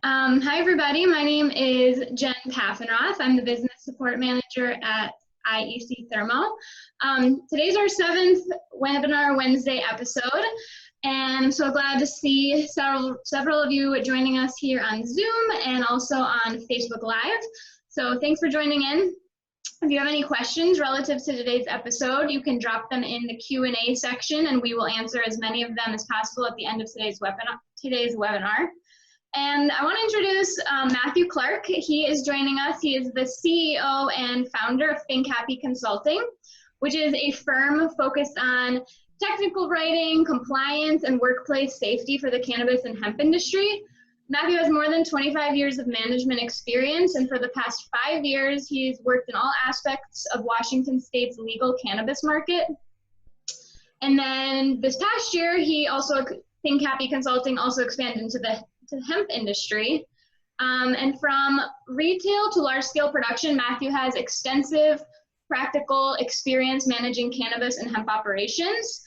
Hi, everybody. My name is Jen Paffenroth. I'm the Business Support Manager at IEC Thermo. Today's our 7th Webinar Wednesday episode, and I'm so glad to see several of you joining us here on Zoom and also on Facebook Live. So thanks for joining in. If you have any questions relative to today's episode, you can drop them in the Q&A section, and we will answer as many of them as possible at the end of today's webinar. And I want to introduce Matthew Clark. He is joining us. He is the CEO and founder of Think Happy Consulting, which is a firm focused on technical writing, compliance, and workplace safety for the cannabis and hemp industry. Matthew has more than 25 years of management experience, and for the past 5 years, he's worked in all aspects of Washington State's legal cannabis market. And then this past year, Think Happy Consulting also expanded into the hemp industry. And from retail to large-scale production, Matthew has extensive practical experience managing cannabis and hemp operations.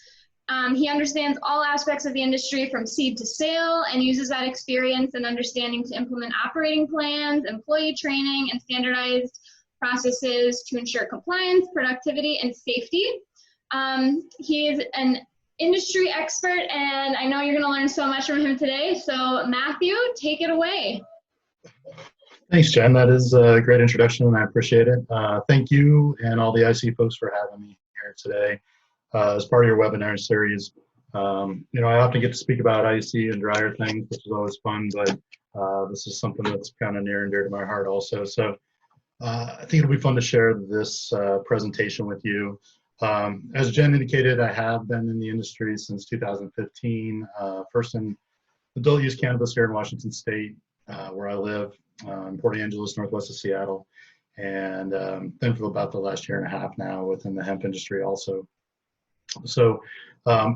He understands all aspects of the industry from seed to sale and uses that experience and understanding to implement operating plans, employee training, and standardized processes to ensure compliance, productivity, and safety. He is an industry expert, and I know you're going to learn so much from him today. So Matthew, take it away. Thanks, Jen. That is a great introduction, and I appreciate it. Thank you and all the IC folks for having me here today as part of your webinar series. I often get to speak about IC and drier things, which is always fun, but this is something that's kind of near and dear to my heart also. So I think it'll be fun to share this presentation with you. As Jen indicated, I have been in the industry since 2015, first in adult use cannabis here in Washington State, where I live, in Port Angeles, northwest of Seattle, and then for about the last year and a half now within the hemp industry also. So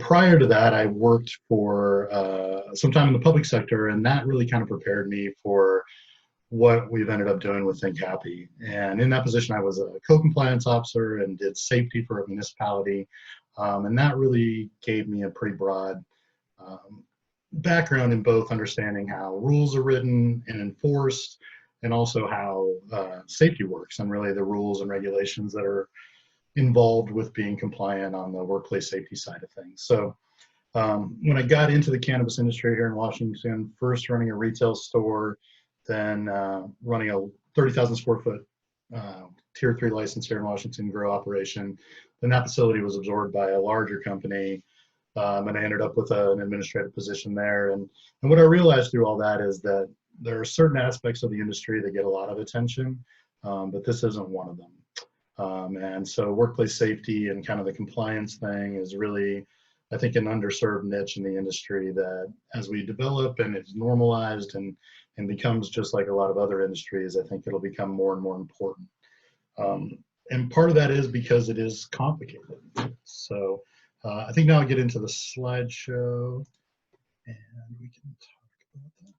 prior to that, I worked for some time in the public sector, and that really kind of prepared me for what we've ended up doing with Think Happy. And in that position, I was a co-compliance officer and did safety for a municipality. And that really gave me a pretty broad background in both understanding how rules are written and enforced, and also how safety works, and really the rules and regulations that are involved with being compliant on the workplace safety side of things. So when I got into the cannabis industry here in Washington, first running a retail store, then running a 30,000 square foot tier 3 license here in Washington grow operation. Then that facility was absorbed by a larger company, and I ended up with an administrative position there. And what I realized through all that is that there are certain aspects of the industry that get a lot of attention, but this isn't one of them. And so workplace safety and kind of the compliance thing is really, I think, an underserved niche in the industry that as we develop and it's normalized and becomes just like a lot of other industries, I think it'll become more and more important. And part of that is because it is complicated. So I think now I'll get into the slideshow and we can talk about that.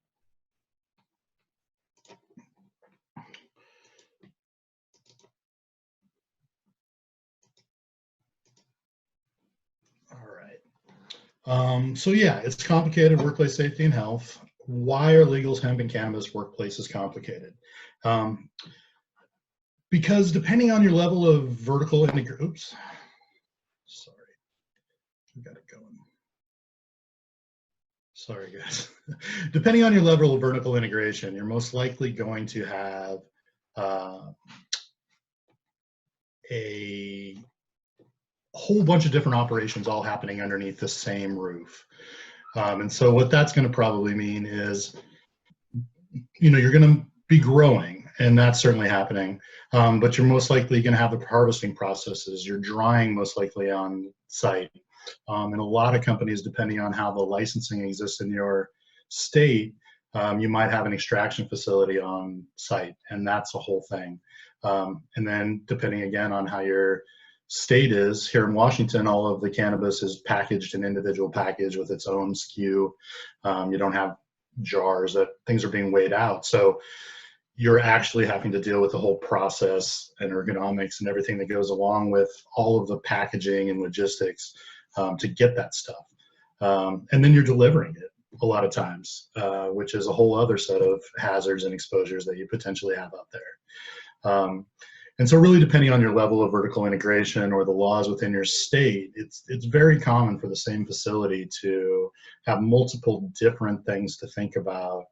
All right. So yeah, it's complicated, workplace safety and health. Why are legal hemp and cannabis workplaces complicated? Because depending on your level of vertical integration, oops, sorry, we got it going. Sorry, guys. Depending on your level of vertical integration, you're most likely going to have a whole bunch of different operations all happening underneath the same roof. And so what that's going to probably mean is, you're going to be growing, and that's certainly happening. But you're most likely going to have the harvesting processes. You're drying most likely on site. And a lot of companies, depending on how the licensing exists in your state, you might have an extraction facility on site, and that's a whole thing. And then depending again on how your state is, here in Washington, all of the cannabis is packaged in individual package with its own SKU. You don't have jars that things are being weighed out. So you're actually having to deal with the whole process and ergonomics and everything that goes along with all of the packaging and logistics to get that stuff. And then you're delivering it. a lot of times, which is a whole other set of hazards and exposures that you potentially have out there. And so really depending on your level of vertical integration or the laws within your state, it's very common for the same facility to have multiple different things to think about.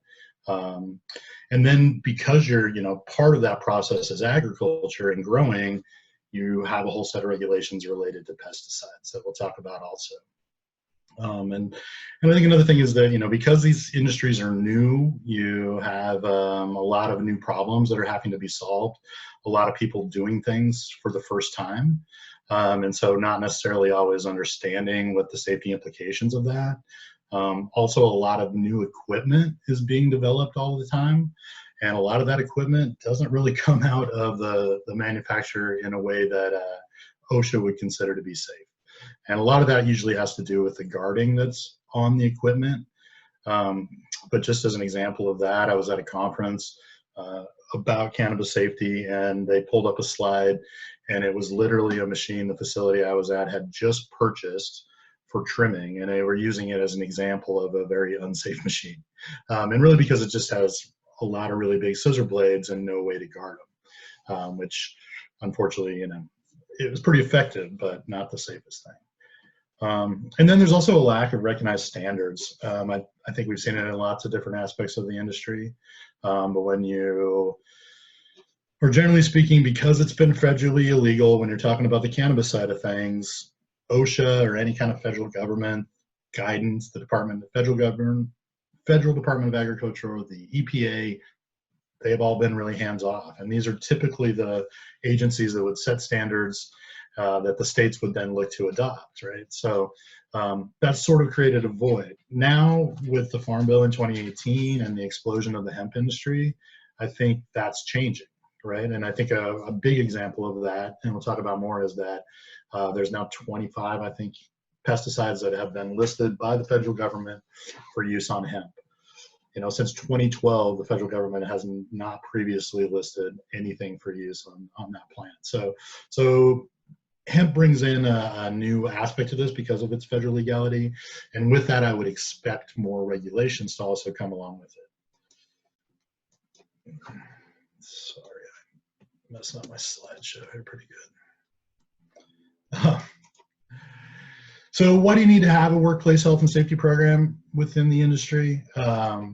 And then because you're, part of that process is agriculture and growing, you have a whole set of regulations related to pesticides that we'll talk about also. And I think another thing is that, because these industries are new, you have a lot of new problems that are having to be solved, a lot of people doing things for the first time. And so not necessarily always understanding what the safety implications of that. Also, a lot of new equipment is being developed all the time. And a lot of that equipment doesn't really come out of the manufacturer in a way that OSHA would consider to be safe. And a lot of that usually has to do with the guarding that's on the equipment. But just as an example of that, I was at a conference about cannabis safety, and they pulled up a slide, and it was literally a machine the facility I was at had just purchased for trimming, and they were using it as an example of a very unsafe machine. And really because it just has a lot of really big scissor blades and no way to guard them, which unfortunately, it was pretty effective, but not the safest thing. And then there's also a lack of recognized standards. I think we've seen it in lots of different aspects of the industry. But when you, or generally speaking, because it's been federally illegal, when you're talking about the cannabis side of things, OSHA or any kind of federal government guidance, the federal Department of Agriculture, or the EPA, they've all been really hands-off. And these are typically the agencies that would set standards that the states would then look to adopt, right? So that's sort of created a void. Now, with the Farm Bill in 2018 and the explosion of the hemp industry, I think that's changing, right? And I think a big example of that, and we'll talk about more, is that there's now 25, I think, pesticides that have been listed by the federal government for use on hemp. Since 2012, the federal government has not previously listed anything for use on that plant. So hemp brings in a new aspect to this because of its federal legality. And with that, I would expect more regulations to also come along with it. Sorry, I'm messing up my slideshow here pretty good. So why do you need to have a workplace health and safety program within the industry? I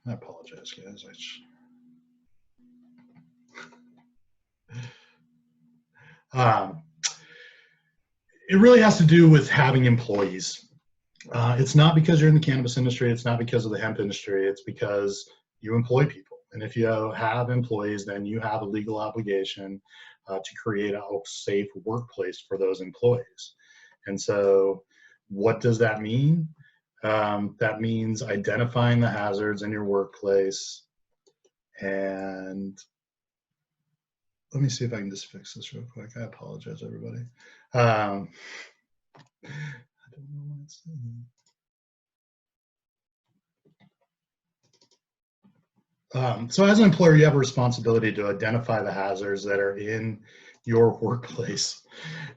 apologize, guys. It really has to do with having employees. It's not because you're in the cannabis industry. It's not because of the hemp industry. It's because you employ people. And if you have employees, then you have a legal obligation to create a safe workplace for those employees. And so what does that mean? That means identifying the hazards in your workplace. And let me see if I can just fix this real quick. I apologize, everybody. I don't know what it's doing. So as an employer, you have a responsibility to identify the hazards that are in your workplace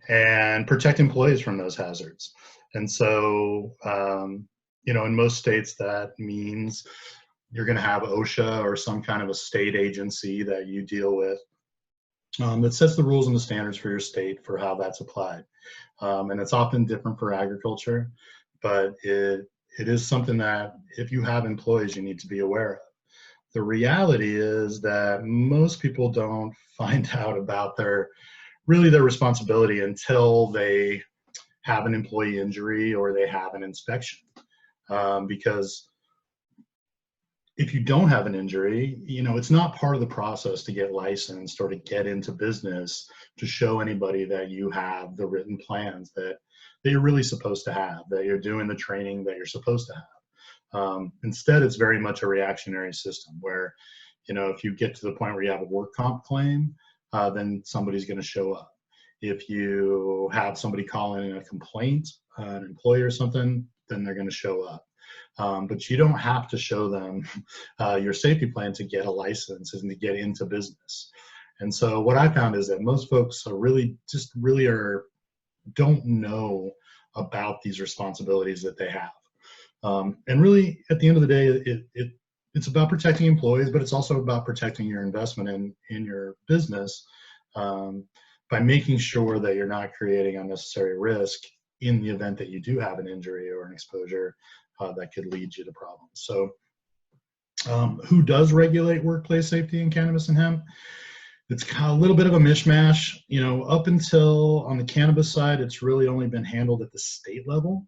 and protect employees from those hazards. And so, in most states, that means you're going to have OSHA or some kind of a state agency that you deal with that sets the rules and the standards for your state for how that's applied. And it's often different for agriculture, but it is something that if you have employees, you need to be aware of. The reality is that most people don't find out about their responsibility until they have an employee injury or they have an inspection. Because if you don't have an injury, it's not part of the process to get licensed or to get into business to show anybody that you have the written plans that you're really supposed to have, that you're doing the training that you're supposed to have. Instead, it's very much a reactionary system where, if you get to the point where you have a work comp claim, then somebody's going to show up. If you have somebody call in a complaint, an employer or something, then they're going to show up. But you don't have to show them your safety plan to get a license and to get into business. And so what I found is that most folks are don't know about these responsibilities that they have. And really, at the end of the day, it's about protecting employees, but it's also about protecting your investment in your business, by making sure that you're not creating unnecessary risk in the event that you do have an injury or an exposure that could lead you to problems. So who does regulate workplace safety in cannabis and hemp? It's kind of a little bit of a mishmash. Up until on the cannabis side, it's really only been handled at the state level.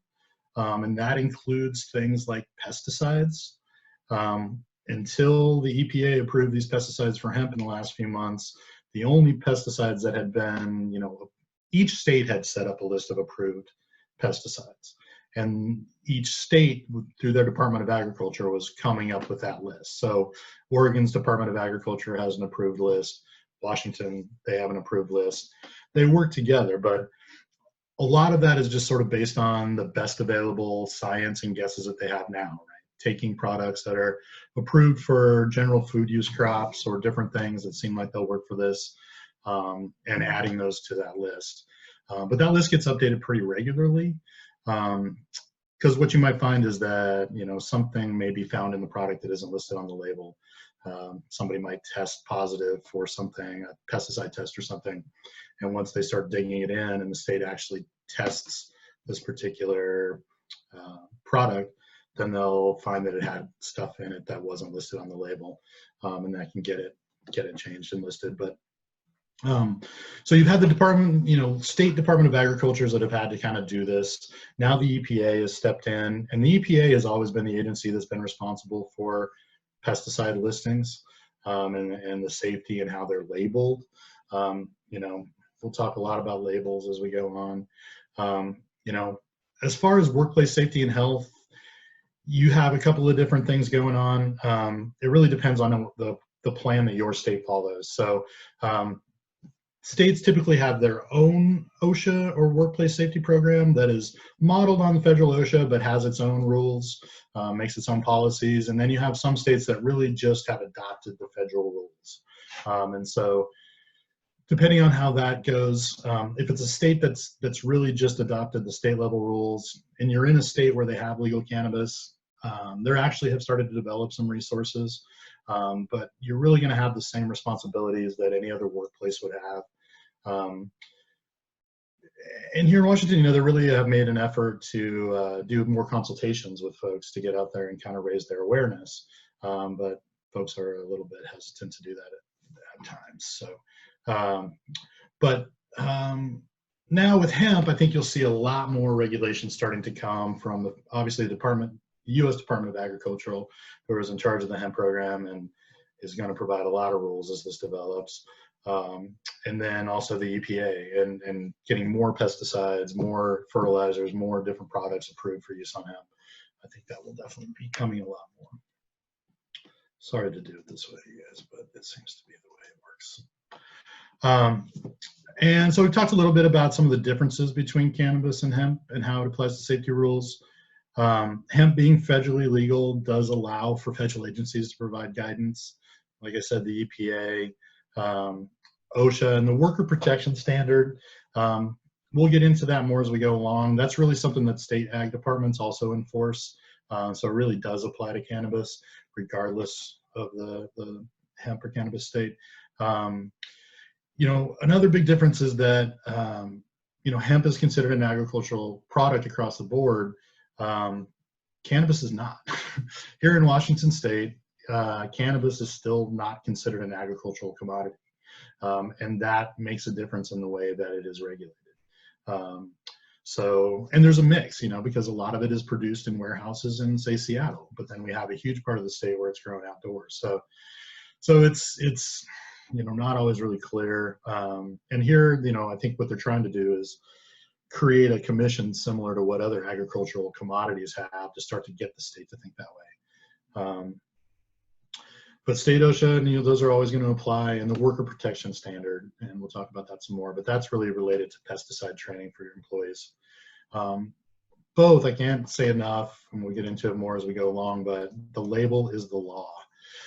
And that includes things like pesticides. Until the EPA approved these pesticides for hemp in the last few months, the only pesticides that had been, each state had set up a list of approved pesticides. And each state, through their Department of Agriculture, was coming up with that list. So Oregon's Department of Agriculture has an approved list. Washington, they have an approved list. They work together, but a lot of that is just sort of based on the best available science and guesses that they have now, right? Taking products that are approved for general food use crops or different things that seem like they'll work for this, and adding those to that list. But that list gets updated pretty regularly, because what you might find is that, something may be found in the product that isn't listed on the label. Somebody might test positive for something, a pesticide test or something, and once they start digging it in and the state actually tests this particular product, then they'll find that it had stuff in it that wasn't listed on the label, and that can get it changed and listed. But so you've had the department, state Department of Agriculture that have had to kind of do this. Now the EPA has stepped in, and the EPA has always been the agency that's been responsible for pesticide listings, and the safety and how they're labeled. We'll talk a lot about labels as we go on. As far as workplace safety and health, you have a couple of different things going on. It really depends on the plan that your state follows. So states typically have their own OSHA or workplace safety program that is modeled on the federal OSHA, but has its own rules, makes its own policies. And then you have some states that really just have adopted the federal rules. And so depending on how that goes, if it's a state that's really just adopted the state level rules, and you're in a state where they have legal cannabis, they actually have started to develop some resources, but you're really going to have the same responsibilities that any other workplace would have. And here in Washington, they really have made an effort to do more consultations with folks to get out there and kind of raise their awareness, but folks are a little bit hesitant to do that at times. So. But now with hemp, I think you'll see a lot more regulations starting to come from obviously the U.S. Department of Agriculture, who is in charge of the hemp program and is going to provide a lot of rules as this develops. And then also the EPA and getting more pesticides, more fertilizers, more different products approved for use on hemp. I think that will definitely be coming a lot more. Sorry to do it this way, you guys, but it seems to be the way it works. And so we talked a little bit about some of the differences between cannabis and hemp and how it applies to safety rules. Hemp being federally legal does allow for federal agencies to provide guidance. Like I said, the EPA, OSHA, and the worker protection standard. We'll get into that more as we go along. That's really something that state ag departments also enforce. So it really does apply to cannabis, regardless of the hemp or cannabis state. Another big difference is that, hemp is considered an agricultural product across the board. Cannabis is not. Here in Washington State, cannabis is still not considered an agricultural commodity. And that makes a difference in the way that it is regulated. And there's a mix, because a lot of it is produced in warehouses in, say, Seattle, but then we have a huge part of the state where it's grown outdoors. So it's not always really clear. And here, I think what they're trying to do is create a commission similar to what other agricultural commodities have to start to get the state to think that way. But state OSHA, those are always going to apply, and the worker protection standard, and we'll talk about that some more, but that's really related to pesticide training for your employees. Both, I can't say enough, and we'll get into it more as we go along, but the label is the law.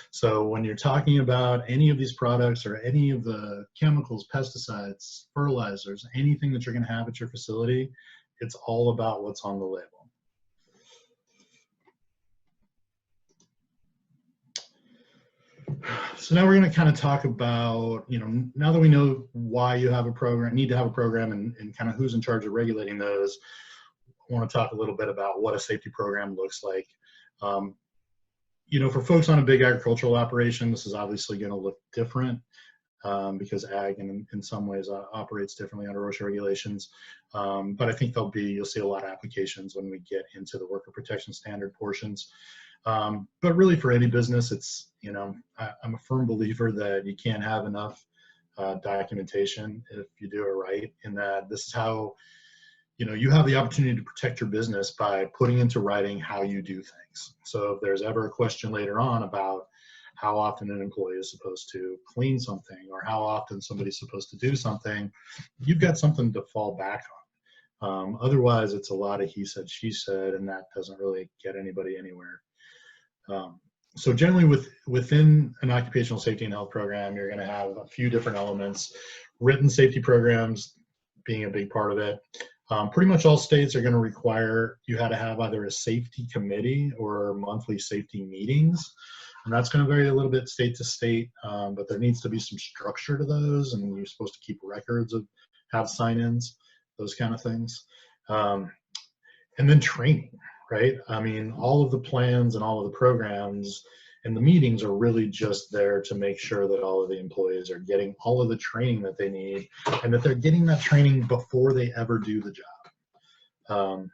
So when you're talking about any of these products or any of the chemicals, pesticides, fertilizers, anything that you're going to have at your facility, it's all about what's on the label. So now we're going to kind of talk about, now that we know why you have a program, need to have a program, and kind of who's in charge of regulating those, I want to talk a little bit about what a safety program looks like. For folks on a big agricultural operation, this is obviously going to look different because ag in some ways operates differently under OSHA regulations. But I think you'll see a lot of applications when we get into the worker protection standard portions. But really for any business, it's, I'm a firm believer that you can't have enough documentation if you do it right, in that this is how, you have the opportunity to protect your business by putting into writing how you do things. So if there's ever a question later on about how often an employee is supposed to clean something or how often somebody's supposed to do something, you've got something to fall back on. Otherwise, it's a lot of he said, she said, and that doesn't really get anybody anywhere. So generally within an occupational safety and health program, you're going to have a few different elements, written safety programs being a big part of it. Pretty much all states are going to require you had to have either a safety committee or monthly safety meetings. And that's going to vary a little bit state to state, but there needs to be some structure to those, and you're supposed to keep records of have sign-ins, those kind of things. And then training, right? I mean, all of the plans and all of the programs and the meetings are really just there to make sure that all of the employees are getting all of the training that they need, and that they're getting that training before they ever do the job.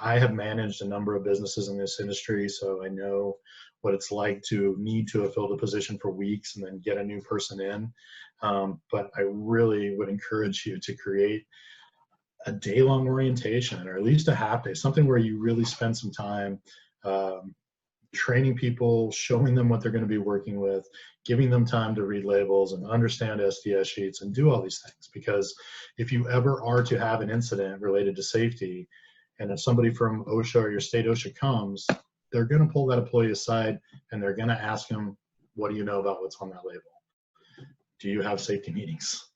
I have managed a number of businesses in this industry, so I know what it's like to need to have filled a position for weeks and then get a new person in. But I really would encourage you to create a day-long orientation, or at least a half day, something where you really spend some time training people, showing them what they're going to be working with, giving them time to read labels and understand SDS sheets and do all these things. Because if you ever are to have an incident related to safety, and if somebody from OSHA or your state OSHA comes, they're going to pull that employee aside and they're going to ask them, what do you know about what's on that label? Do you have safety meetings?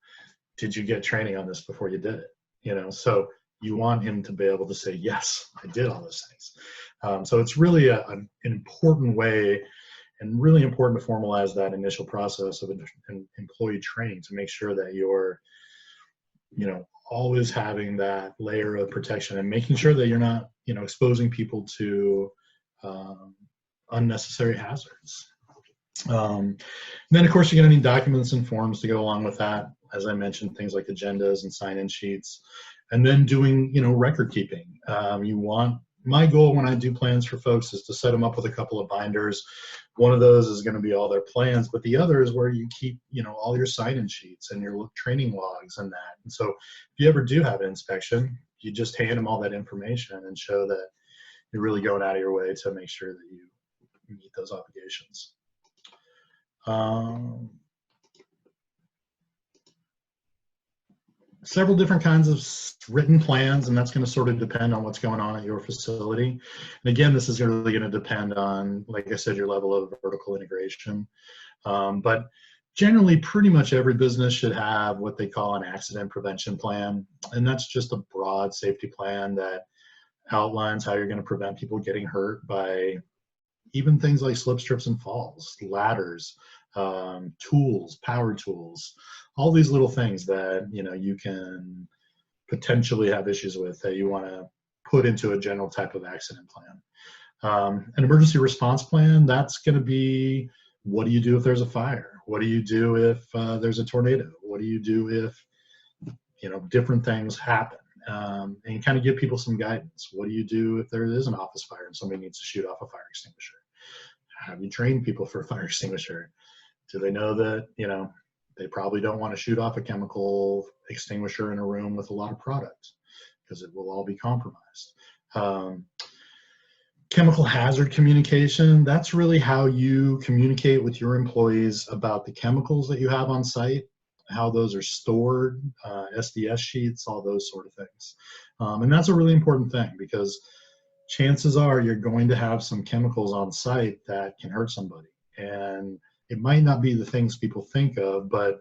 Did you get training on this before you did it? So you want him to be able to say, yes, I did all those things. So it's really an important way, and really important to formalize that initial process of an employee training to make sure that you're, always having that layer of protection and making sure that you're not, exposing people to unnecessary hazards. Then, of course, you're going to need documents and forms to go along with that. As I mentioned, things like agendas and sign-in sheets, and then doing, record keeping. My goal when I do plans for folks is to set them up with a couple of binders. One of those is going to be all their plans, but the other is where you keep, all your sign-in sheets and your training logs and that. And so if you ever do have an inspection, you just hand them all that information and show that you're really going out of your way to make sure that you meet those obligations. Several different kinds of written plans, and that's going to sort of depend on what's going on at your facility. And again, this is really going to depend on, like I said, your level of vertical integration. But generally, pretty much every business should have what they call an accident prevention plan. And that's just a broad safety plan that outlines how you're going to prevent people getting hurt by even things like slip, trips, and falls, ladders, tools, power tools, all these little things that you can potentially have issues with that you want to put into a general type of accident plan. An emergency response plan, that's going to be, what do you do if there's a fire? What do you do if there's a tornado? What do you do if different things happen? And kind of give people some guidance. What do you do if there is an office fire and somebody needs to shoot off a fire extinguisher? Have you trained people for a fire extinguisher? Do they know that, they probably don't want to shoot off a chemical extinguisher in a room with a lot of product because it will all be compromised. Chemical hazard communication, that's really how you communicate with your employees about the chemicals that you have on site, how those are stored, SDS sheets, all those sort of things. And that's a really important thing because chances are you're going to have some chemicals on site that can hurt somebody. And it might not be the things people think of, but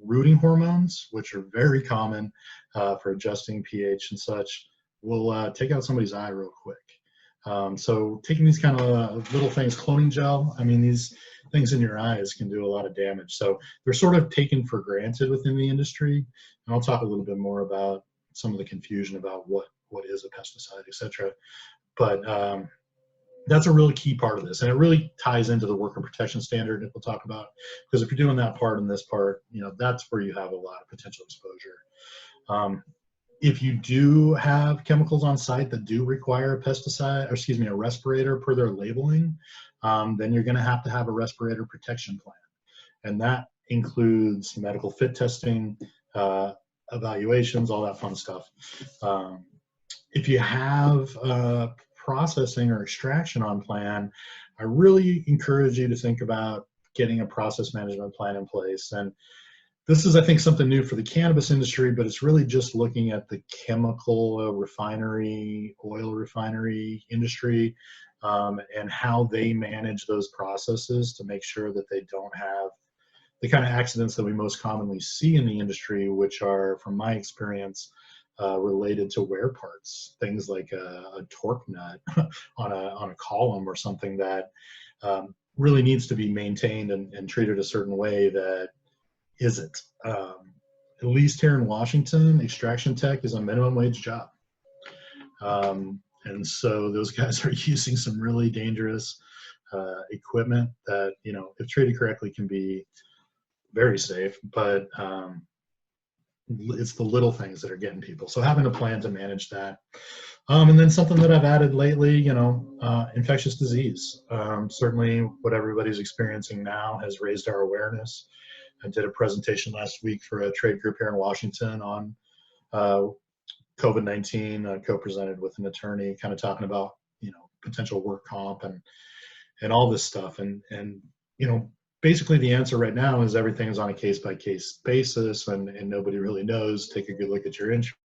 rooting hormones, which are very common for adjusting pH and such, will take out somebody's eye real quick. So taking these kind of little things, cloning gel, I mean, these things in your eyes can do a lot of damage. So they're sort of taken for granted within the industry. And I'll talk a little bit more about some of the confusion about what is a pesticide, et cetera. But that's a really key part of this. And it really ties into the worker protection standard that we'll talk about. Because if you're doing that part and this part, you know, that's where you have a lot of potential exposure. If you do have chemicals on site that do require a pesticide, or excuse me, a respirator per their labeling, then you're going to have a respirator protection plan. And that includes medical fit testing, evaluations, all that fun stuff. If you have processing or extraction on plan, I really encourage you to think about getting a process management plan in place. And this is, I think, something new for the cannabis industry, but it's really just looking at the chemical refinery, oil refinery industry, and how they manage those processes to make sure that they don't have the kind of accidents that we most commonly see in the industry, which are, from my experience, related to wear parts, things like a torque nut on a column or something that really needs to be maintained and treated a certain way that isn't. At least here in Washington, extraction tech is a minimum wage job. And so those guys are using some really dangerous equipment that, you know, if treated correctly, can be very safe, but it's the little things that are getting people. So having a plan to manage that. And then something that I've added lately, you know, infectious disease. Certainly what everybody's experiencing now has raised our awareness. I did a presentation last week for a trade group here in Washington on COVID-19, co-presented with an attorney, kind of talking about, you know, potential work comp and all this stuff. And you know, basically the answer right now is everything is on a case-by-case basis, and nobody really knows. Take a good look at your insurance.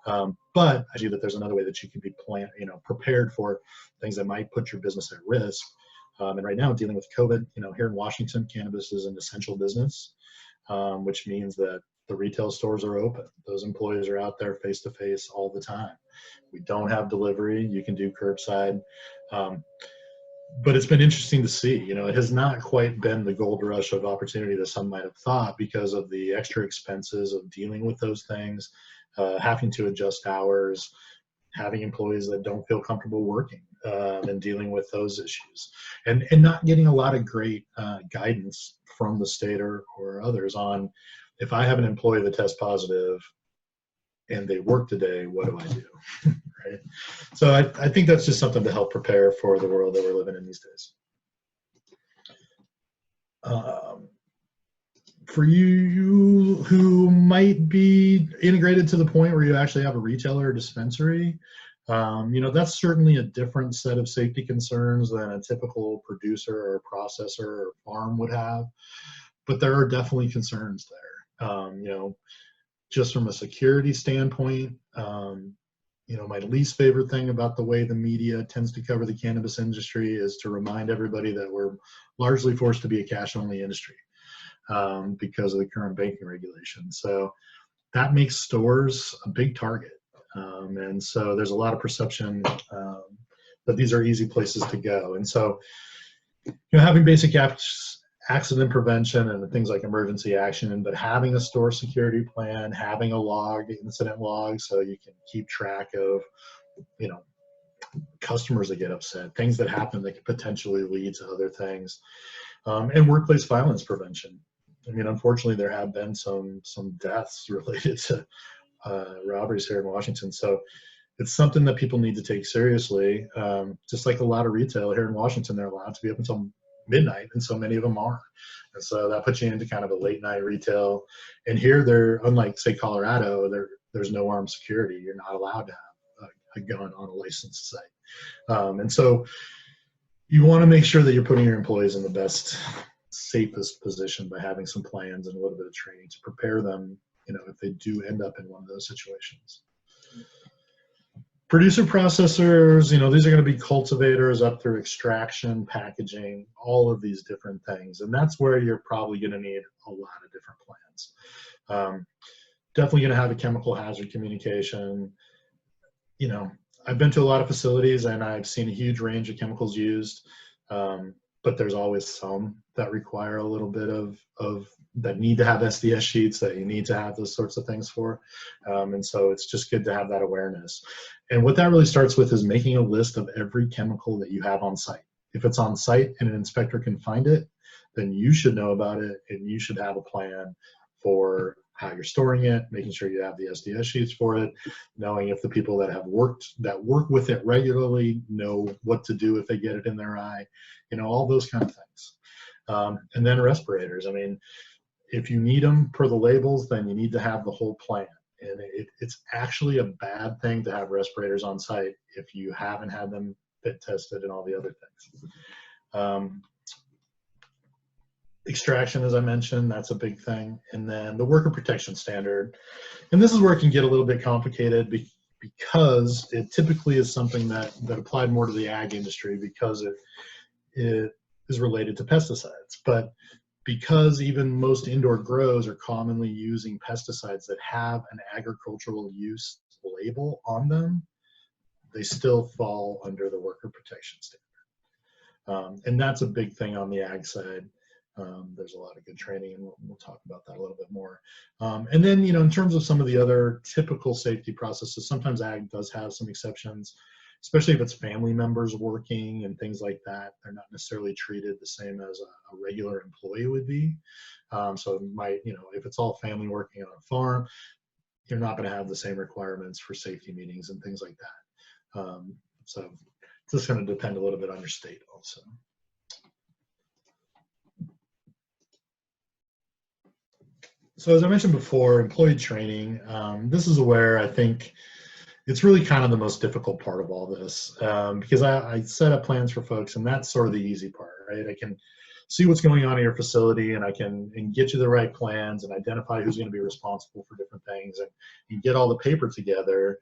But I see that there's another way that you can be prepared for things that might put your business at risk. And right now, dealing with COVID, you know, here in Washington, cannabis is an essential business, which means that the retail stores are open. Those employees are out there face to face all the time. We don't have delivery. You can do curbside. But it's been interesting to see, you know, it has not quite been the gold rush of opportunity that some might have thought because of the extra expenses of dealing with those things, having to adjust hours, having employees that don't feel comfortable working, and dealing with those issues, and not getting a lot of great guidance from the state or others on, if I have an employee that tests positive and they work today, what do I do? Right? So I think that's just something to help prepare for the world that we're living in these days. For you who might be integrated to the point where you actually have a retailer or dispensary, you know, that's certainly a different set of safety concerns than a typical producer or processor or farm would have. But there are definitely concerns there. You know, just from a security standpoint, you know, my least favorite thing about the way the media tends to cover the cannabis industry is to remind everybody that we're largely forced to be a cash-only industry because of the current banking regulations. So that makes stores a big target. And so there's a lot of perception that these are easy places to go. And so, you know, having basic accident prevention and things like emergency action, but having a store security plan, having a log, incident log, so you can keep track of, you know, customers that get upset, things that happen that could potentially lead to other things, and workplace violence prevention. I mean, unfortunately, there have been some deaths related to robberies here in Washington. So it's something that people need to take seriously. Just like a lot of retail here in Washington, they're allowed to be up until midnight, and so many of them are. And so that puts you into kind of a late night retail. And here, they're, unlike, say, Colorado, there's no armed security. You're not allowed to have a gun on a licensed site. And so you want to make sure that you're putting your employees in the best, safest position by having some plans and a little bit of training to prepare them, you know, if they do end up in one of those situations. Producer processors, you know, these are going to be cultivators up through extraction, packaging, all of these different things. And that's where you're probably going to need a lot of different plans. definitely going to have a chemical hazard communication. You know, I've been to a lot of facilities and I've seen a huge range of chemicals used, but there's always some that require a little bit of that need to have SDS sheets, that you need to have those sorts of things for. And so it's just good to have that awareness. And what that really starts with is making a list of every chemical that you have on site. If it's on site and an inspector can find it, then you should know about it and you should have a plan for how you're storing it, making sure you have the SDS sheets for it, knowing if the people that work with it regularly know what to do if they get it in their eye, you know, all those kind of things. And then respirators. I mean, if you need them per the labels, then you need to have the whole plan. And it's actually a bad thing to have respirators on site if you haven't had them fit tested and all the other things. Extraction, as I mentioned, that's a big thing. And then the worker protection standard. And this is where it can get a little bit complicated because it typically is something that applied more to the ag industry because it is related to pesticides. But because even most indoor grows are commonly using pesticides that have an agricultural use label on them, they still fall under the worker protection standard. And that's a big thing on the ag side. There's a lot of good training, and we'll talk about that a little bit more. And then, you know, in terms of some of the other typical safety processes, sometimes ag does have some exceptions, especially if it's family members working and things like that. They're not necessarily treated the same as a regular employee would be. So it might, you know, if it's all family working on a farm, you're not going to have the same requirements for safety meetings and things like that. So it's just going to depend a little bit on your state also. So as I mentioned before, employee training, this is where I think it's really kind of the most difficult part of all this, because I set up plans for folks, and that's sort of the easy part, right? I can see what's going on in your facility, and I can get you the right plans and identify who's going to be responsible for different things, and get all the paper together,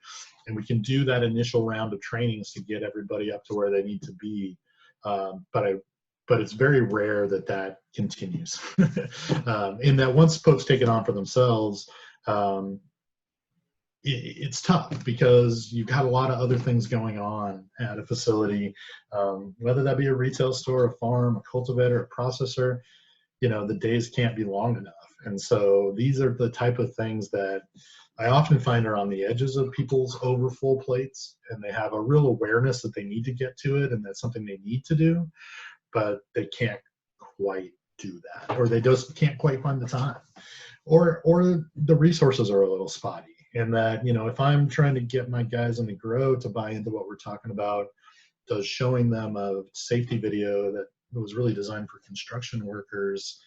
and we can do that initial round of trainings to get everybody up to where they need to be. But it's very rare that that continues. In that once folks take it on for themselves, it's tough because you've got a lot of other things going on at a facility, whether that be a retail store, a farm, a cultivator, a processor. You know, the days can't be long enough. And so these are the type of things that I often find are on the edges of people's overfull plates, and they have a real awareness that they need to get to it and that's something they need to do, but they can't quite do that, or they just can't quite find the time, or the resources are a little spotty. And that, you know, if I'm trying to get my guys in the grow to buy into what we're talking about, does showing them a safety video that was really designed for construction workers,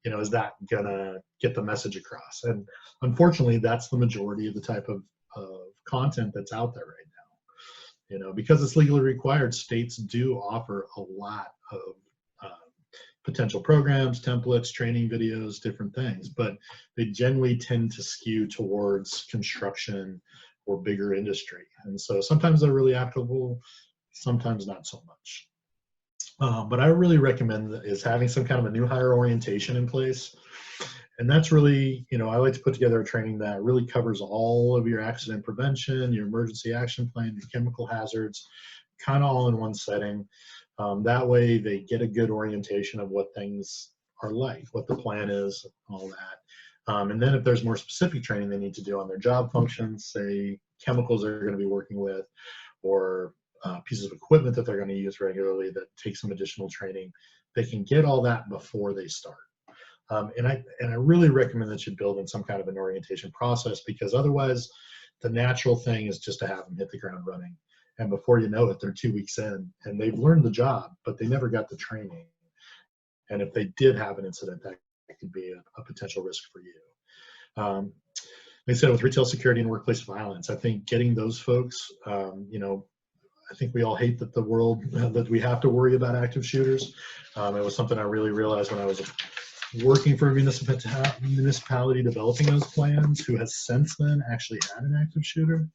you know, is that gonna get the message across? And unfortunately, that's the majority of the type of content that's out there right now. You know, because it's legally required, states do offer a lot of potential programs, templates, training videos, different things, but they generally tend to skew towards construction or bigger industry. And so sometimes they're really applicable, sometimes not so much. But I really recommend is having some kind of a new hire orientation in place. And that's really, you know, I like to put together a training that really covers all of your accident prevention, your emergency action plan, your chemical hazards, kind of all in one setting. That way they get a good orientation of what things are like, what the plan is, all that. And then if there's more specific training they need to do on their job functions, say chemicals they're going to be working with, or pieces of equipment that they're going to use regularly that take some additional training, they can get all that before they start. And I really recommend that you build in some kind of an orientation process, because otherwise the natural thing is just to have them hit the ground running. And before you know it, they're 2 weeks in and they've learned the job, but they never got the training. And if they did have an incident, that could be a potential risk for you. Like I said, with retail security and workplace violence, I think getting those folks, you know, I think we all hate that that we have to worry about active shooters. It was something I really realized when I was working for a municipality developing those plans, who has since then actually had an active shooter.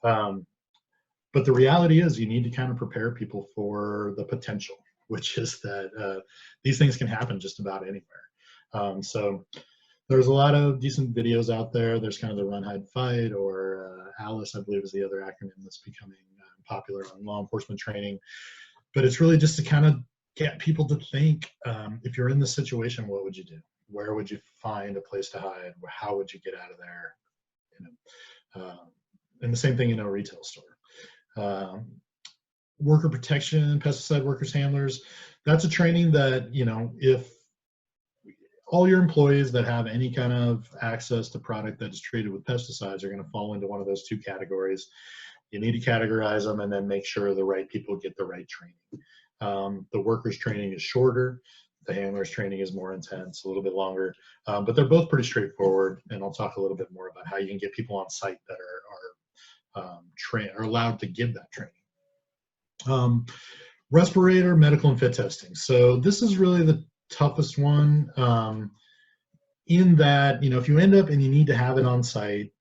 But the reality is you need to kind of prepare people for the potential, which is that these things can happen just about anywhere. So There's a lot of decent videos out there. There's kind of the Run, Hide, Fight, or ALICE, I believe is the other acronym that's becoming popular on law enforcement training. But it's really just to kind of get people to think, if you're in this situation, what would you do? Where would you find a place to hide? How would you get out of there? You know, and the same thing in a retail store. Worker protection, pesticide workers, handlers, that's a training that, you know, if all your employees that have any kind of access to product that is treated with pesticides are going to fall into one of those two categories. You need to categorize them and then make sure the right people get the right training. The workers training is shorter. The handlers training is more intense, a little bit longer, but they're both pretty straightforward. And I'll talk a little bit more about how you can get people on site that are allowed to give that training. Respirator, medical, and fit testing. So this is really the toughest one, in that, you know, if you end up and you need to have it on site,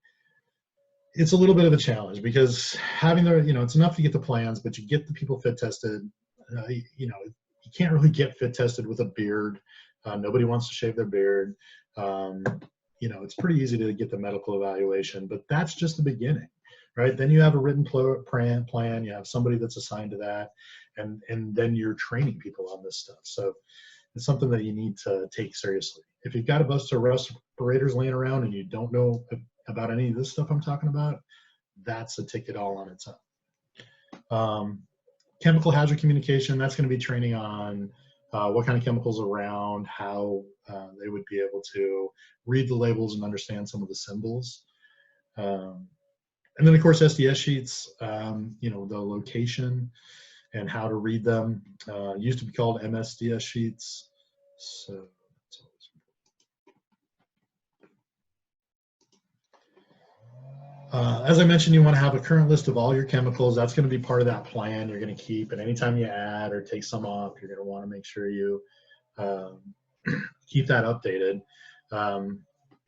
it's a little bit of a challenge, because having the, you know, it's enough to get the plans, but you get the people fit tested. You know, you can't really get fit tested with a beard. Nobody wants to shave their beard. You know, it's pretty easy to get the medical evaluation, but that's just the beginning, right? Then you have a written plan. You have somebody that's assigned to that, and then you're training people on this stuff. So it's something that you need to take seriously. If you've got a bunch of respirators laying around and you don't know about any of this stuff I'm talking about, that's a ticket all on its own. Chemical hazard communication, that's going to be training on what kind of chemicals are around, how they would be able to read the labels and understand some of the symbols. And then, of course, SDS sheets, you know, the location and how to read them. Used to be called MSDS sheets. So as I mentioned, you want to have a current list of all your chemicals. That's going to be part of that plan you're going to keep. And anytime you add or take some off, you're going to want to make sure you keep that updated.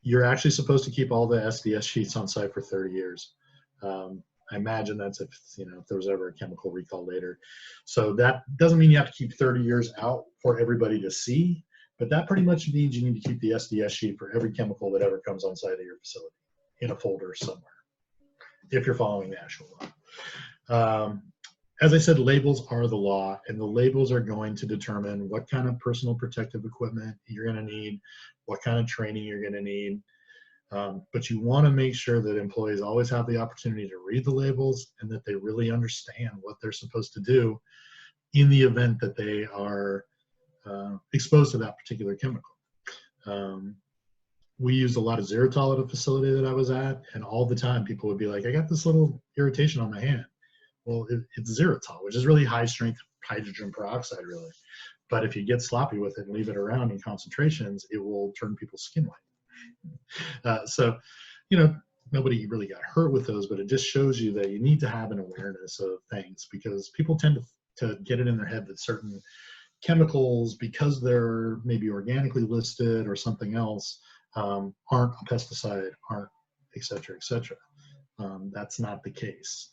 You're actually supposed to keep all the SDS sheets on site for 30 years. I imagine that's if, you know, if there was ever a chemical recall later. So that doesn't mean you have to keep 30 years out for everybody to see, but that pretty much means you need to keep the SDS sheet for every chemical that ever comes on site at your facility in a folder somewhere, if you're following the actual law. As I said, labels are the law, and the labels are going to determine what kind of personal protective equipment you're going to need, what kind of training you're going to need. But you want to make sure that employees always have the opportunity to read the labels and that they really understand what they're supposed to do in the event that they are exposed to that particular chemical. We used a lot of Xeritol at a facility that I was at, and all the time people would be like, I got this little irritation on my hand. Well, it's Xeritol, which is really high strength hydrogen peroxide, really. But if you get sloppy with it and leave it around in concentrations, it will turn people's skin white. So, you know, nobody really got hurt with those, but it just shows you that you need to have an awareness of things, because people tend to get it in their head that certain chemicals, because they're maybe organically listed or something else, aren't a pesticide, aren't, et cetera, et cetera. That's not the case.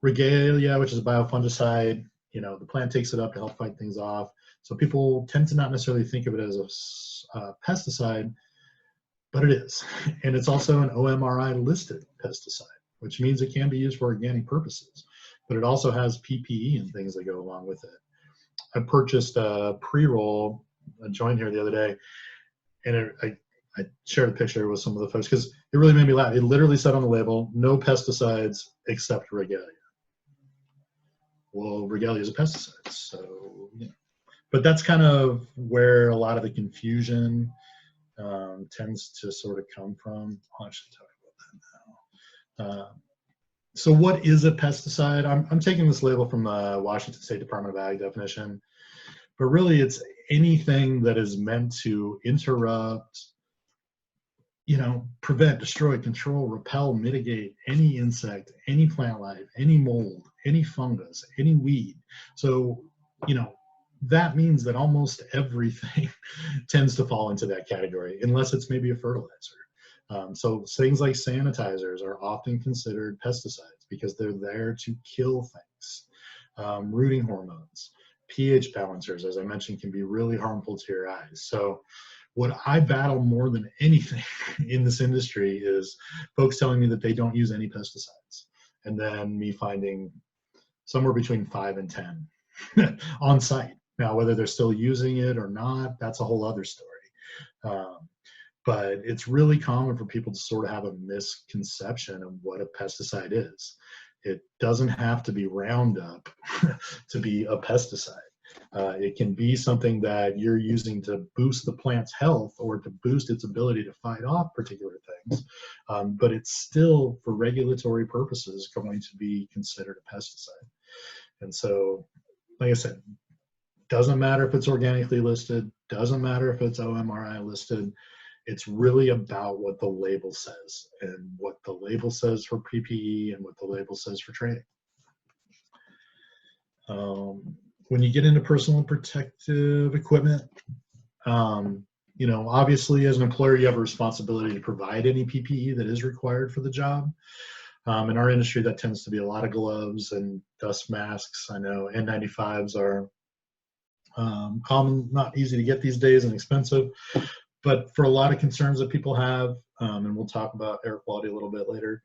Regalia, which is a biofungicide, you know, the plant takes it up to help fight things off. So people tend to not necessarily think of it as a pesticide, but it is. And it's also an OMRI listed pesticide, which means it can be used for organic purposes, but it also has PPE and things that go along with it. I purchased a pre-roll, a joint here the other day, and I shared a picture with some of the folks because it really made me laugh. It literally said on the label, no pesticides except Regalia. Well, Regalia is a pesticide, so, you know. But that's kind of where a lot of the confusion tends to sort of come from. I'll actually talk about that now. So what is a pesticide? I'm taking this label from the Washington State Department of Ag definition, but really it's anything that is meant to interrupt, you know, prevent, destroy, control, repel, mitigate any insect, any plant life, any mold, any fungus, any weed. So, you know, that means that almost everything tends to fall into that category, unless it's maybe a fertilizer. So things like sanitizers are often considered pesticides because they're there to kill things. Rooting hormones, pH balancers, as I mentioned, can be really harmful to your eyes. So what I battle more than anything in this industry is folks telling me that they don't use any pesticides, and then me finding somewhere between 5 and 10 on site. Now, whether they're still using it or not, that's a whole other story. But it's really common for people to sort of have a misconception of what a pesticide is. It doesn't have to be Roundup to be a pesticide. It can be something that you're using to boost the plant's health or to boost its ability to fight off particular things, but it's still, for regulatory purposes, going to be considered a pesticide. And so, like I said, doesn't matter if it's organically listed, doesn't matter if it's OMRI listed. It's really about what the label says, and what the label says for PPE and what the label says for training. When you get into personal protective equipment, you know, obviously as an employer, you have a responsibility to provide any PPE that is required for the job. In our industry, that tends to be a lot of gloves and dust masks. I know N95s are common, not easy to get these days and expensive, but for a lot of concerns that people have, and we'll talk about air quality a little bit later,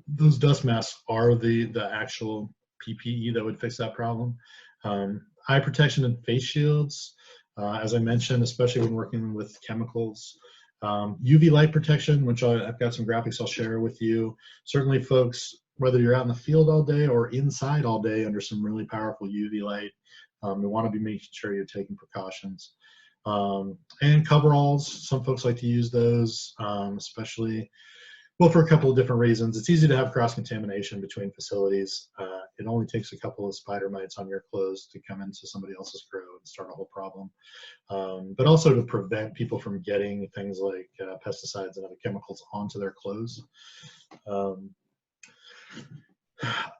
those dust masks are the actual PPE that would fix that problem. Eye protection and face shields, as I mentioned, especially when working with chemicals. UV light protection, which I've got some graphics I'll share with you. Certainly, folks, whether you're out in the field all day or inside all day under some really powerful UV light, you want to be making sure you're taking precautions. And coveralls, some folks like to use those, especially, well, for a couple of different reasons. It's easy to have cross-contamination between facilities. It only takes a couple of spider mites on your clothes to come into somebody else's grow and start a whole problem. But also to prevent people from getting things like pesticides and other chemicals onto their clothes.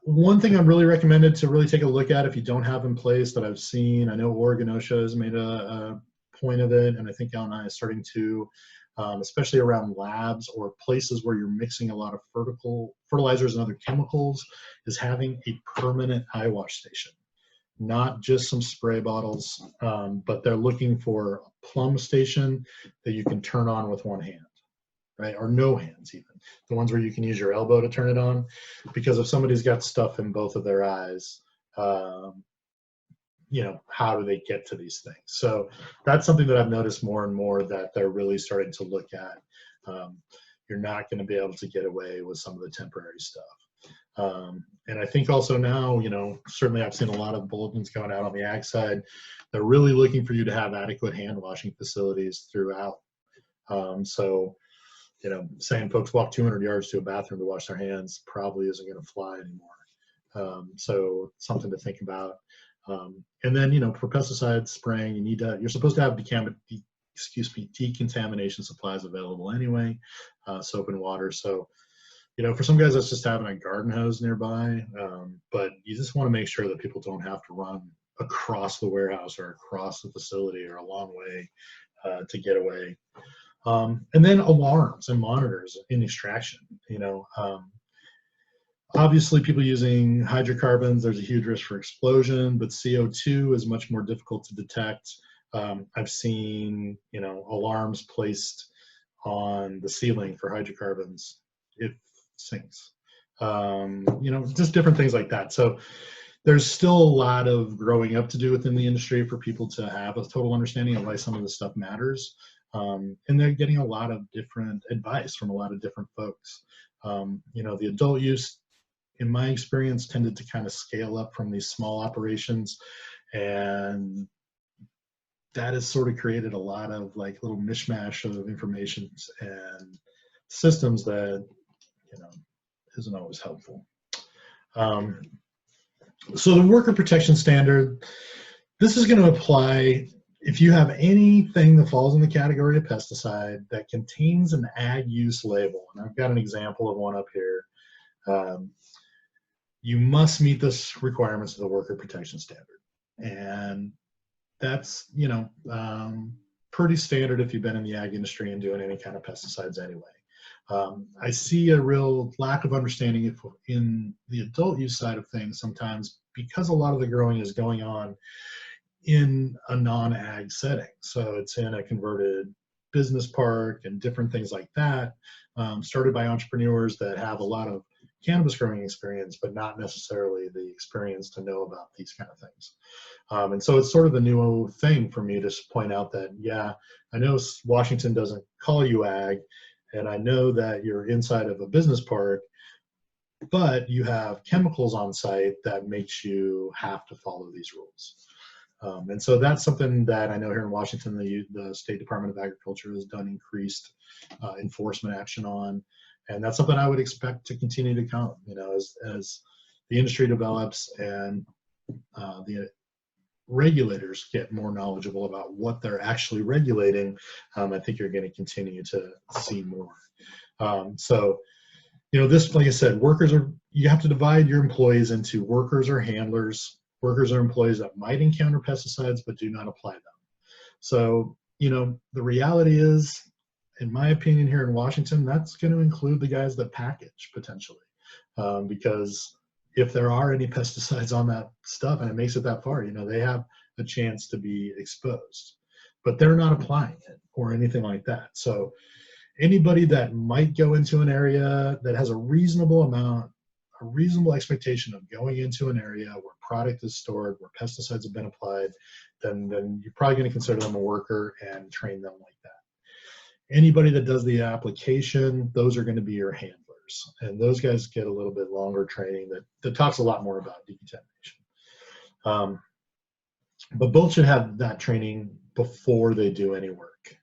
One thing I'm really recommended to really take a look at if you don't have in place that I've seen, I know Oregon OSHA has made a point of it, and I think L&I is starting to, especially around labs or places where you're mixing a lot of fertilizers and other chemicals, is having a permanent eye wash station. Not just some spray bottles, but they're looking for a plumb station that you can turn on with one hand, right? Or no hands even. The ones where you can use your elbow to turn it on, because if somebody's got stuff in both of their eyes, you know, how do they get to these things? So that's something that I've noticed more and more that they're really starting to look at. You're not going to be able to get away with some of the temporary stuff. And I think also now, you know, certainly I've seen a lot of bulletins going out on the ag side. They're really looking for you to have adequate hand washing facilities throughout. So, you know, saying folks walk 200 yards to a bathroom to wash their hands probably isn't going to fly anymore. So something to think about. And then, you know, for pesticide spraying, you're supposed to have decontamination supplies available anyway, soap and water. So, you know, for some guys, that's just having a garden hose nearby. But you just want to make sure that people don't have to run across the warehouse or across the facility or a long way to get away. And then alarms and monitors in extraction, you know. Obviously, people using hydrocarbons, there's a huge risk for explosion, but CO2 is much more difficult to detect. I've seen, you know, alarms placed on the ceiling for hydrocarbons. It sinks. You know, just different things like that. So there's still a lot of growing up to do within the industry for people to have a total understanding of why some of this stuff matters. And they're getting a lot of different advice from a lot of different folks. You know, the adult use, in my experience, tended to kind of scale up from these small operations, and that has sort of created a lot of like little mishmash of information and systems that, you know, isn't always helpful. So the worker protection standard, this is going to apply if you have anything that falls in the category of pesticide that contains an ag use label. And I've got an example of one up here. You must meet the requirements of the worker protection standard. And that's, you know, pretty standard if you've been in the ag industry and doing any kind of pesticides anyway. I see a real lack of understanding in the adult use side of things sometimes, because a lot of the growing is going on in a non-ag setting. So it's in a converted business park and different things like that, started by entrepreneurs that have a lot of cannabis growing experience, but not necessarily the experience to know about these kind of things. And so it's sort of a new thing for me to point out that, yeah, I know Washington doesn't call you ag, and I know that you're inside of a business park, but you have chemicals on site that makes you have to follow these rules. And so that's something that I know here in Washington, the State Department of Agriculture has done increased enforcement action on. And that's something I would expect to continue to come, you know, as the industry develops and the regulators get more knowledgeable about what they're actually regulating. I think you're going to continue to see more. So, you know, this, like I said, you have to divide your employees into workers or handlers. Workers are employees that might encounter pesticides but do not apply them. So, you know, the reality is, in my opinion, here in Washington, that's going to include the guys that package potentially, because if there are any pesticides on that stuff and it makes it that far, you know, they have a chance to be exposed, but they're not applying it or anything like that. So anybody that might go into an area that has a reasonable expectation of going into an area where product is stored, where pesticides have been applied, then you're probably going to consider them a worker and train them like that. Anybody that does the application, those are going to be your handlers. And those guys get a little bit longer training that talks a lot more about decontamination. But both should have that training before they do any work.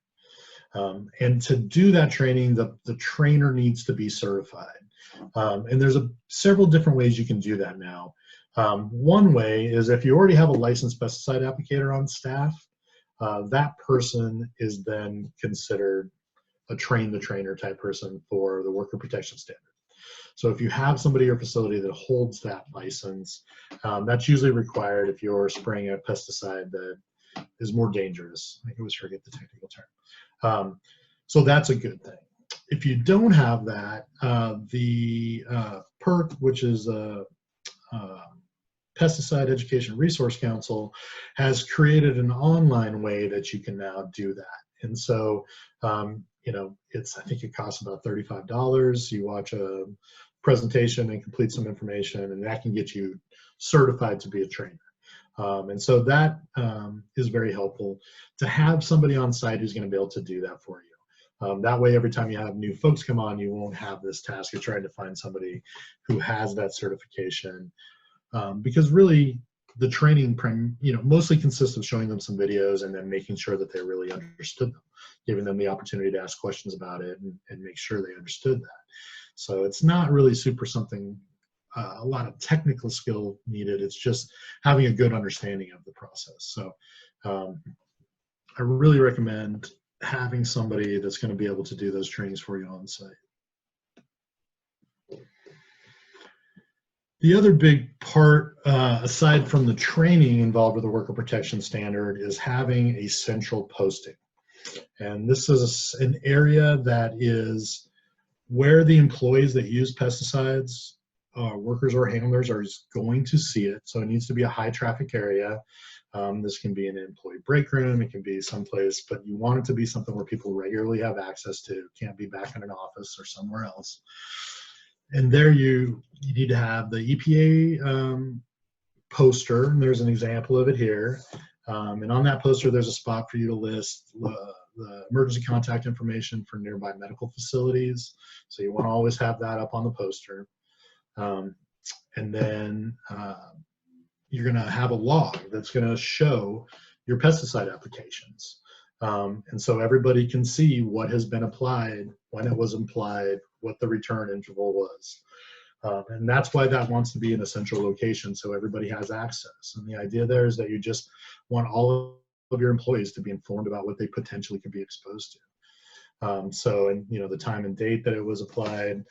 And to do that training, the trainer needs to be certified. And there's several different ways you can do that now. One way is if you already have a licensed pesticide applicator on staff, that person is then considered a train-the-trainer type person for the worker protection standard. So if you have somebody at your facility that holds that license, that's usually required if you're spraying a pesticide that is more dangerous. I always forget the technical term. So that's a good thing. If you don't have that, the PERC, which is a Pesticide Education Resource Council, has created an online way that you can now do that. And so, you know, I think it costs about $35. You watch a presentation and complete some information, and that can get you certified to be a trainer. And so that is very helpful to have somebody on site who's going to be able to do that for you. That way, every time you have new folks come on, you won't have this task of trying to find somebody who has that certification. Because really, the training, you know, mostly consists of showing them some videos and then making sure that they really understood them, giving them the opportunity to ask questions about it and make sure they understood that. So it's not really a lot of technical skill needed. It's just having a good understanding of the process. So I really recommend having somebody that's going to be able to do those trainings for you on site. The other big part, aside from the training involved with the worker protection standard, is having a central posting. And this is an area that is where the employees that use pesticides, workers or handlers, are going to see it. So it needs to be a high traffic area. This can be an employee break room, it can be someplace, but you want it to be something where people regularly have access to. It can't be back in an office or somewhere else. And there you need to have the EPA poster, and there's an example of it here. And on that poster, there's a spot for you to list the emergency contact information for nearby medical facilities. So you want to always have that up on the poster. And then you're going to have a log that's going to show your pesticide applications. And so everybody can see what has been applied, when it was applied, what the return interval was. And that's why that wants to be in a central location so everybody has access. And the idea there is that you just want all of your employees to be informed about what they potentially could be exposed to. So, and you know, the time and date that it was applied,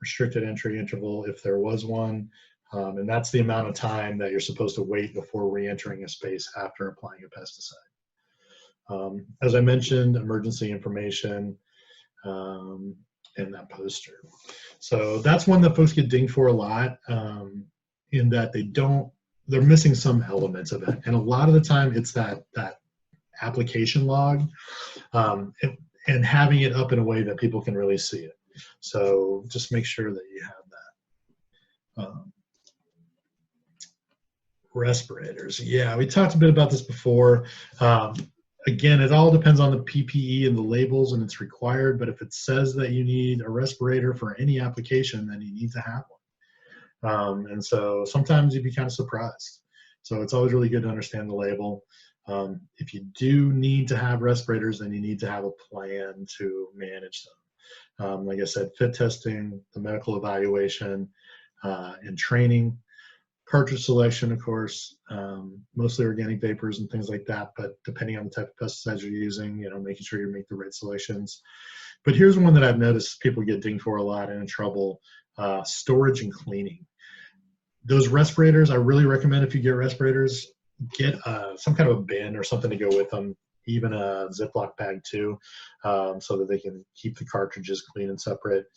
restricted entry interval if there was one, and that's the amount of time that you're supposed to wait before re-entering a space after applying a pesticide. As I mentioned, emergency information in that poster. So that's one that folks get dinged for a lot, in that they're missing some elements of it. And a lot of the time it's that application log, and having it up in a way that people can really see it. So just make sure that you have that. Respirators. Yeah, we talked a bit about this before. Again, it all depends on the PPE and the labels, and it's required, but if it says that you need a respirator for any application, then you need to have one. And so sometimes you'd be kind of surprised. So it's always really good to understand the label. If you do need to have respirators, then you need to have a plan to manage them. Like I said, fit testing, the medical evaluation, and training. Cartridge selection, of course, mostly organic vapors and things like that, but depending on the type of pesticides you're using, making sure you make the right selections. But here's one that I've noticed people get dinged for a lot and in trouble: storage and cleaning. Those respirators, I really recommend, if you get respirators, get some kind of a bin or something to go with them, even a Ziploc bag too, so that they can keep the cartridges clean and separate.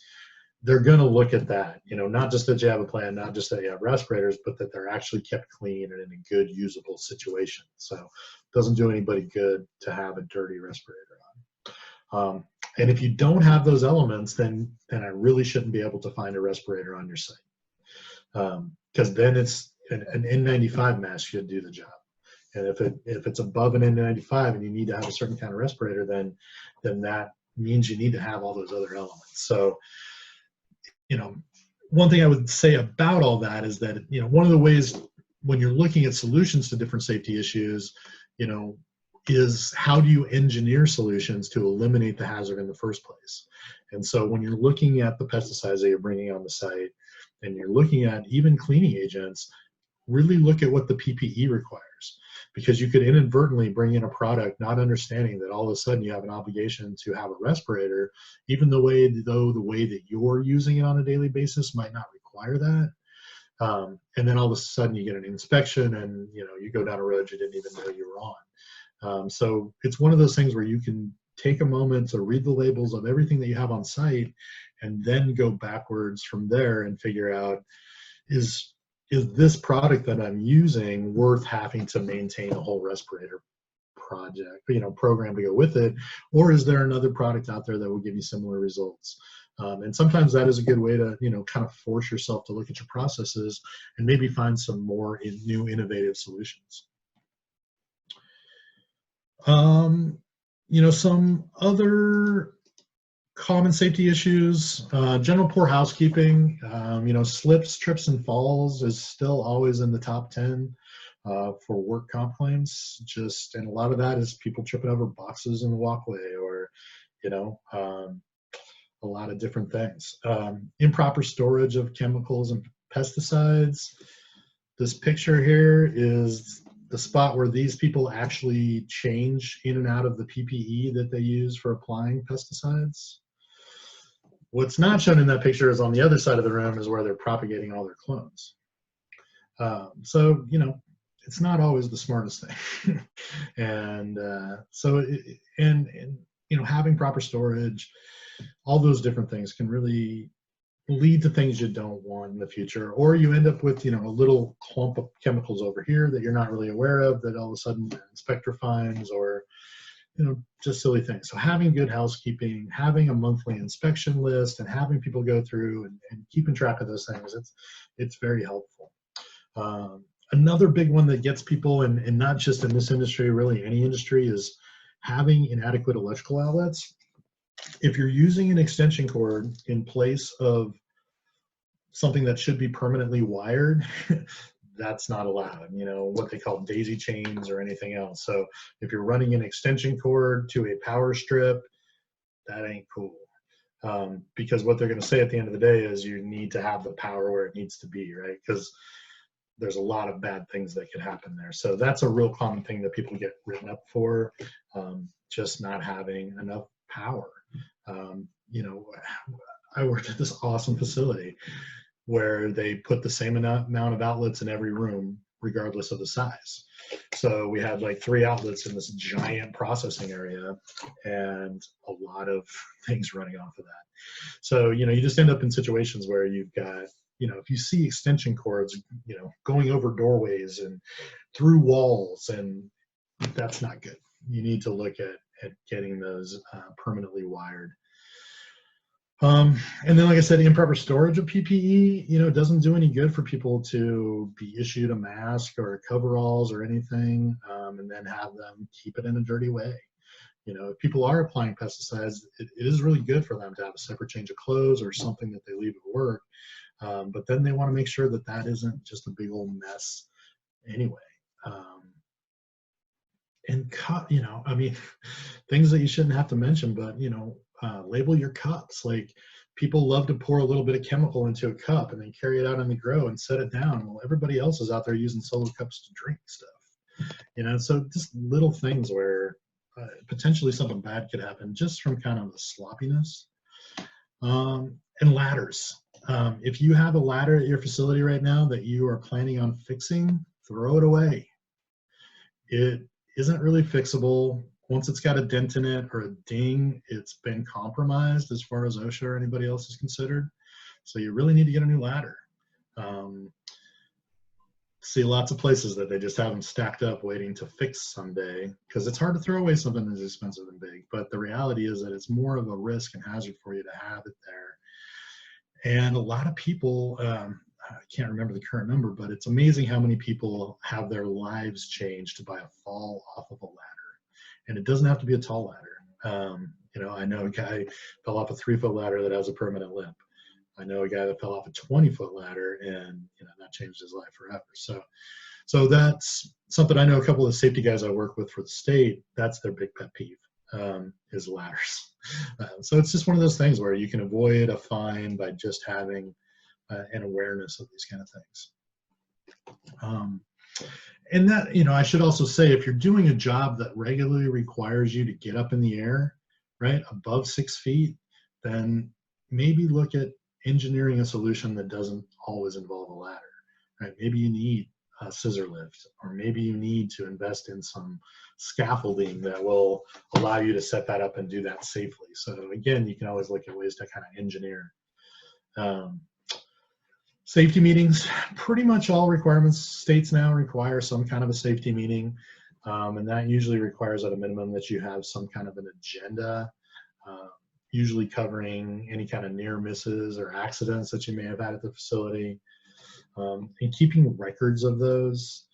They're going to look at that, not just that you have a plan, not just that you have respirators, but that they're actually kept clean and in a good, usable situation. So it doesn't do anybody good to have a dirty respirator on. And if you don't have those elements, then I really shouldn't be able to find a respirator on your site. Because then it's an N95 mask should do the job. And if it's above an N95 and you need to have a certain kind of respirator, then that means you need to have all those other elements. So, one thing I would say about all that is that, one of the ways when you're looking at solutions to different safety issues, is how do you engineer solutions to eliminate the hazard in the first place? And so when you're looking at the pesticides that you're bringing on the site, and you're looking at even cleaning agents, really look at what the PPE requires, because you could inadvertently bring in a product not understanding that all of a sudden you have an obligation to have a respirator, even the way that you're using it on a daily basis might not require that. And then all of a sudden you get an inspection and you go down a road you didn't even know you were on. So it's one of those things where you can take a moment to read the labels of everything that you have on site and then go backwards from there and figure out, is this product that I'm using worth having to maintain a whole respirator program to go with it, or is there another product out there that will give you similar results? And sometimes that is a good way to kind of force yourself to look at your processes and maybe find some more new innovative solutions. Some other common safety issues, general poor housekeeping, slips, trips, and falls is still always in the top 10 for work comp claims. And a lot of that is people tripping over boxes in the walkway, or, a lot of different things. Improper storage of chemicals and pesticides. This picture here is the spot where these people actually change in and out of the PPE that they use for applying pesticides. What's not shown in that picture is on the other side of the room is where they're propagating all their clones. So, it's not always the smartest thing. And having proper storage, all those different things can really lead to things you don't want in the future, or you end up with a little clump of chemicals over here that you're not really aware of that all of a sudden the inspector finds, or just silly things. So having good housekeeping, having a monthly inspection list, and having people go through and keeping track of those things, it's very helpful. Another big one that gets people, and not just in this industry, really any industry, is having inadequate electrical outlets. If you're using an extension cord in place of something that should be permanently wired, that's not allowed. What they call daisy chains or anything else. So if you're running an extension cord to a power strip, that ain't cool. Because what they're going to say at the end of the day is you need to have the power where it needs to be, right? Because there's a lot of bad things that could happen there. So that's a real common thing that people get written up for, just not having enough power. I worked at this awesome facility where they put the same amount of outlets in every room, regardless of the size. So we had like 3 outlets in this giant processing area and a lot of things running off of that. So, you just end up in situations where you've got if you see extension cords, going over doorways and through walls, and that's not good. You need to look at getting those permanently wired. And then, like I said, improper storage of PPE, doesn't do any good for people to be issued a mask or coveralls or anything, and then have them keep it in a dirty way. If people are applying pesticides, it is really good for them to have a separate change of clothes or something that they leave at work. But then they want to make sure that that isn't just a big old mess anyway. And cut, things that you shouldn't have to mention, but label your cups. Like, people love to pour a little bit of chemical into a cup and then carry it out on the grow and set it down. Well, everybody else is out there using solo cups to drink stuff. So just little things where potentially something bad could happen just from kind of the sloppiness. And ladders. If you have a ladder at your facility right now that you are planning on fixing, throw it away. It isn't really fixable. Once it's got a dent in it or a ding, it's been compromised as far as OSHA or anybody else is considered. So you really need to get a new ladder. See lots of places that they just have them stacked up waiting to fix someday, because it's hard to throw away something as expensive and big. But the reality is that it's more of a risk and hazard for you to have it there. And a lot of people, I can't remember the current number, but it's amazing how many people have their lives changed by a fall off of a ladder. And it doesn't have to be a tall ladder. I know a guy fell off a 3-foot ladder that has a permanent limp. I know a guy that fell off a 20-foot ladder, and that changed his life forever. So that's something. I know a couple of safety guys I work with for the state, that's their big pet peeve, is ladders. So it's just one of those things where you can avoid a fine by just having an awareness of these kind of things. And that, I should also say, if you're doing a job that regularly requires you to get up in the air, right, above 6 feet, then maybe look at engineering a solution that doesn't always involve a ladder, right? Maybe you need a scissor lift, or maybe you need to invest in some scaffolding that will allow you to set that up and do that safely. So again, you can always look at ways to kind of engineer. Safety meetings, pretty much all states now require some kind of a safety meeting. And that usually requires at a minimum that you have some kind of an agenda, usually covering any kind of near misses or accidents that you may have had at the facility, and keeping records of those,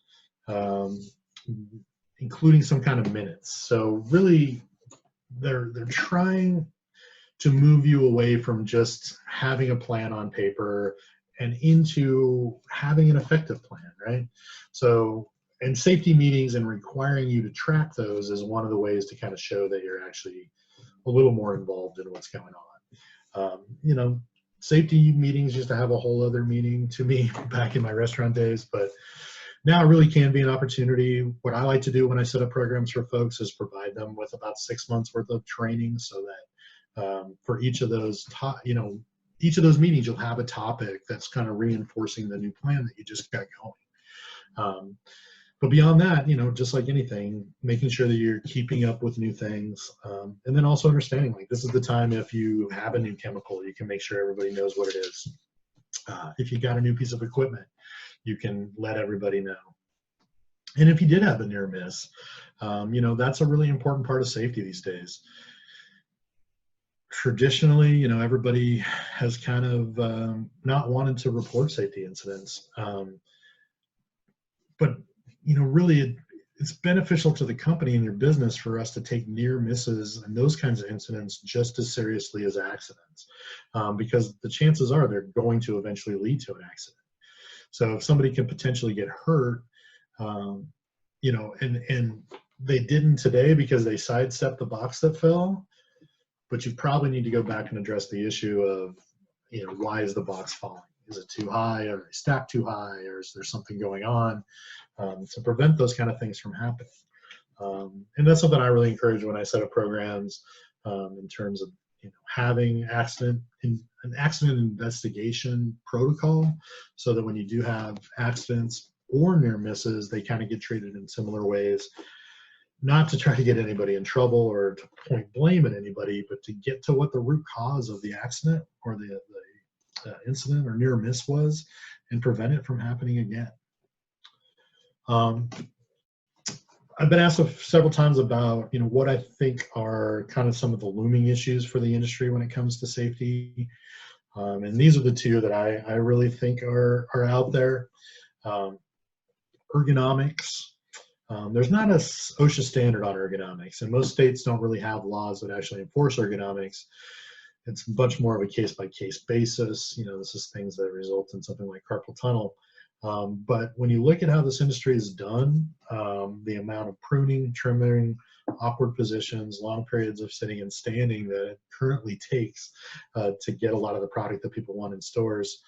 including some kind of minutes. So really, they're trying to move you away from just having a plan on paper and into having an effective plan, right? So, and safety meetings and requiring you to track those is one of the ways to kind of show that you're actually a little more involved in what's going on. Safety meetings used to have a whole other meaning to me back in my restaurant days, but now it really can be an opportunity. What I like to do when I set up programs for folks is provide them with about 6 months worth of training, so that for each of those each of those meetings, you'll have a topic that's kind of reinforcing the new plan that you just got going. But beyond that, just like anything, making sure that you're keeping up with new things, and then also understanding, like, this is the time, if you have a new chemical, you can make sure everybody knows what it is. If you got a new piece of equipment, you can let everybody know. And if you did have a near miss, that's a really important part of safety these days. Traditionally, everybody has kind of not wanted to report safety incidents. But really, it's beneficial to the company and your business for us to take near misses and those kinds of incidents just as seriously as accidents, because the chances are they're going to eventually lead to an accident. So if somebody can potentially get hurt, and they didn't today because they sidestepped the box that fell, but you probably need to go back and address the issue of, why is the box falling? Is it too high? Are they stacked too high? Or is there something going on to prevent those kind of things from happening? And that's something I really encourage when I set up programs, in terms of having an accident investigation protocol, so that when you do have accidents or near misses, they kind of get treated in similar ways. Not to try to get anybody in trouble or to point blame at anybody, but to get to what the root cause of the accident or the incident or near miss was and prevent it from happening again. I've been asked several times about, what I think are kind of some of the looming issues for the industry when it comes to safety. And these are the two that I really think are out there. Ergonomics. There's not a OSHA standard on ergonomics, and most states don't really have laws that actually enforce ergonomics. It's much more of a case-by-case basis. This is things that result in something like carpal tunnel. But when you look at how this industry is done, the amount of pruning, trimming, awkward positions, long periods of sitting and standing that it currently takes to get a lot of the product that people want in stores,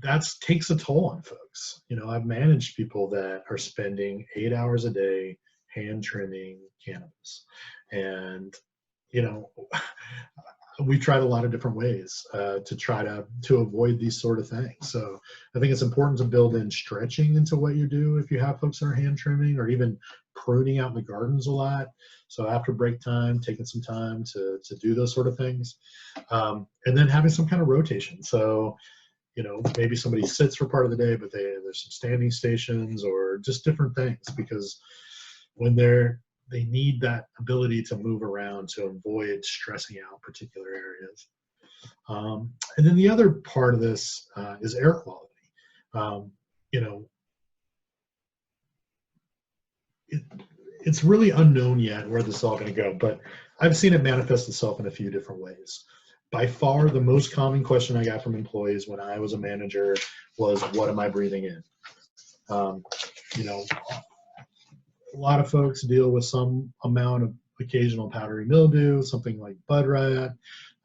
that takes a toll on folks. I've managed people that are spending 8 hours a day hand trimming cannabis. And, we've tried a lot of different ways to try to avoid these sort of things. So I think it's important to build in stretching into what you do if you have folks that are hand trimming, or even pruning out in the gardens a lot. So after break time, taking some time to do those sort of things. And then having some kind of rotation. So, maybe somebody sits for part of the day, but there's some standing stations or just different things, because when they need that ability to move around to avoid stressing out particular areas. And then the other part of this is air quality. It's really unknown yet where this is all going to go, but I've seen it manifest itself in a few different ways. By far, the most common question I got from employees when I was a manager was, what am I breathing in? A lot of folks deal with some amount of occasional powdery mildew, something like bud rat.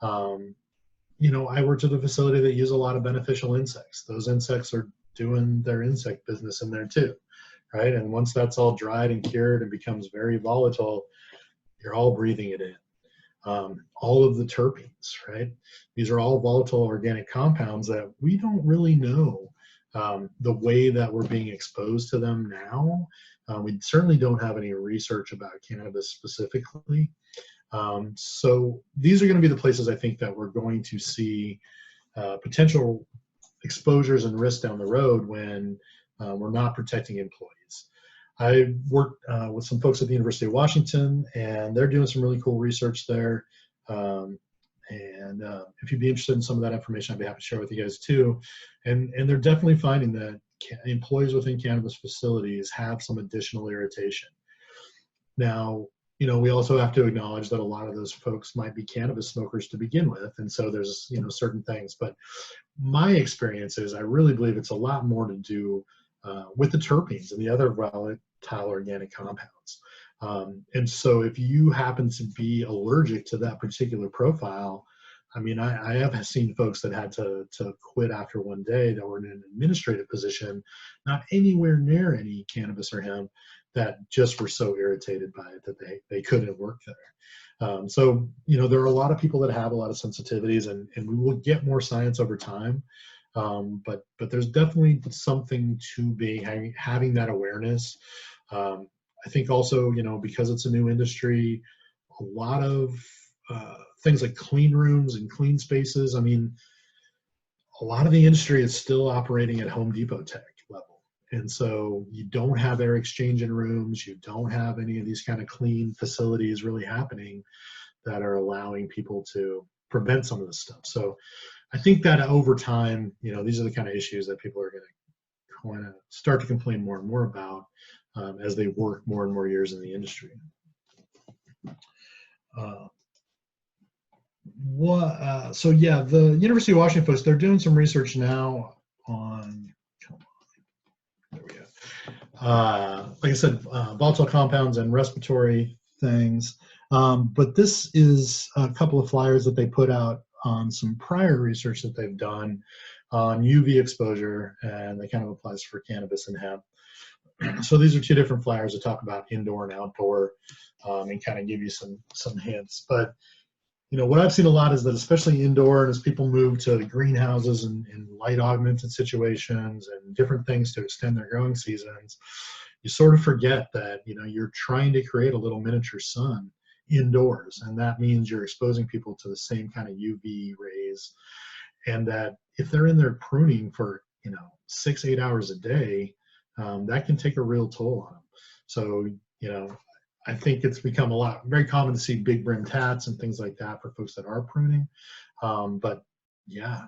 I worked at a facility that used a lot of beneficial insects. Those insects are doing their insect business in there too, right? And once that's all dried and cured and becomes very volatile, you're all breathing it in. All of the terpenes, right? These are all volatile organic compounds that we don't really know the way that we're being exposed to them now. We certainly don't have any research about cannabis specifically. So these are going to be the places I think that we're going to see potential exposures and risks down the road when we're not protecting employees. I worked with some folks at the University of Washington, and they're doing some really cool research there. And if you'd be interested in some of that information, I'd be happy to share with you guys too. And they're definitely finding that employees within cannabis facilities have some additional irritation. Now, we also have to acknowledge that a lot of those folks might be cannabis smokers to begin with. And so there's, certain things. But my experience is I really believe it's a lot more to do with the terpenes and the other volatile organic compounds. And so if you happen to be allergic to that particular profile, I have seen folks that had to quit after one day that were in an administrative position, not anywhere near any cannabis or hemp, that just were so irritated by it that they couldn't work there. So, there are a lot of people that have a lot of sensitivities, and we will get more science over time. But there's definitely something to having that awareness. I think also, because it's a new industry, a lot of things like clean rooms and clean spaces. A lot of the industry is still operating at Home Depot tech level. And so you don't have air exchange in rooms. You don't have any of these kind of clean facilities really happening that are allowing people to prevent some of this stuff. So I think that over time, these are the kind of issues that people are going to start to complain more and more about as they work more and more years in the industry. So yeah, the University of Washington folks, they're doing some research now on, there we go. Like I said, volatile compounds and respiratory things. But this is a couple of flyers that they put out on some prior research that they've done on UV exposure, and that kind of applies for cannabis and hemp. So these are two different flyers that talk about indoor and outdoor, and kind of give you some hints. But what I've seen a lot is that, especially indoor, and as people move to greenhouses and light augmented situations and different things to extend their growing seasons, you sort of forget that you're trying to create a little miniature sun indoors, and that means you're exposing people to the same kind of UV rays. and that if they're in there pruning for 6-8 hours a day, that can take a real toll on them. So I think it's become very common to see big brimmed hats and things like that for folks that are pruning. But yeah,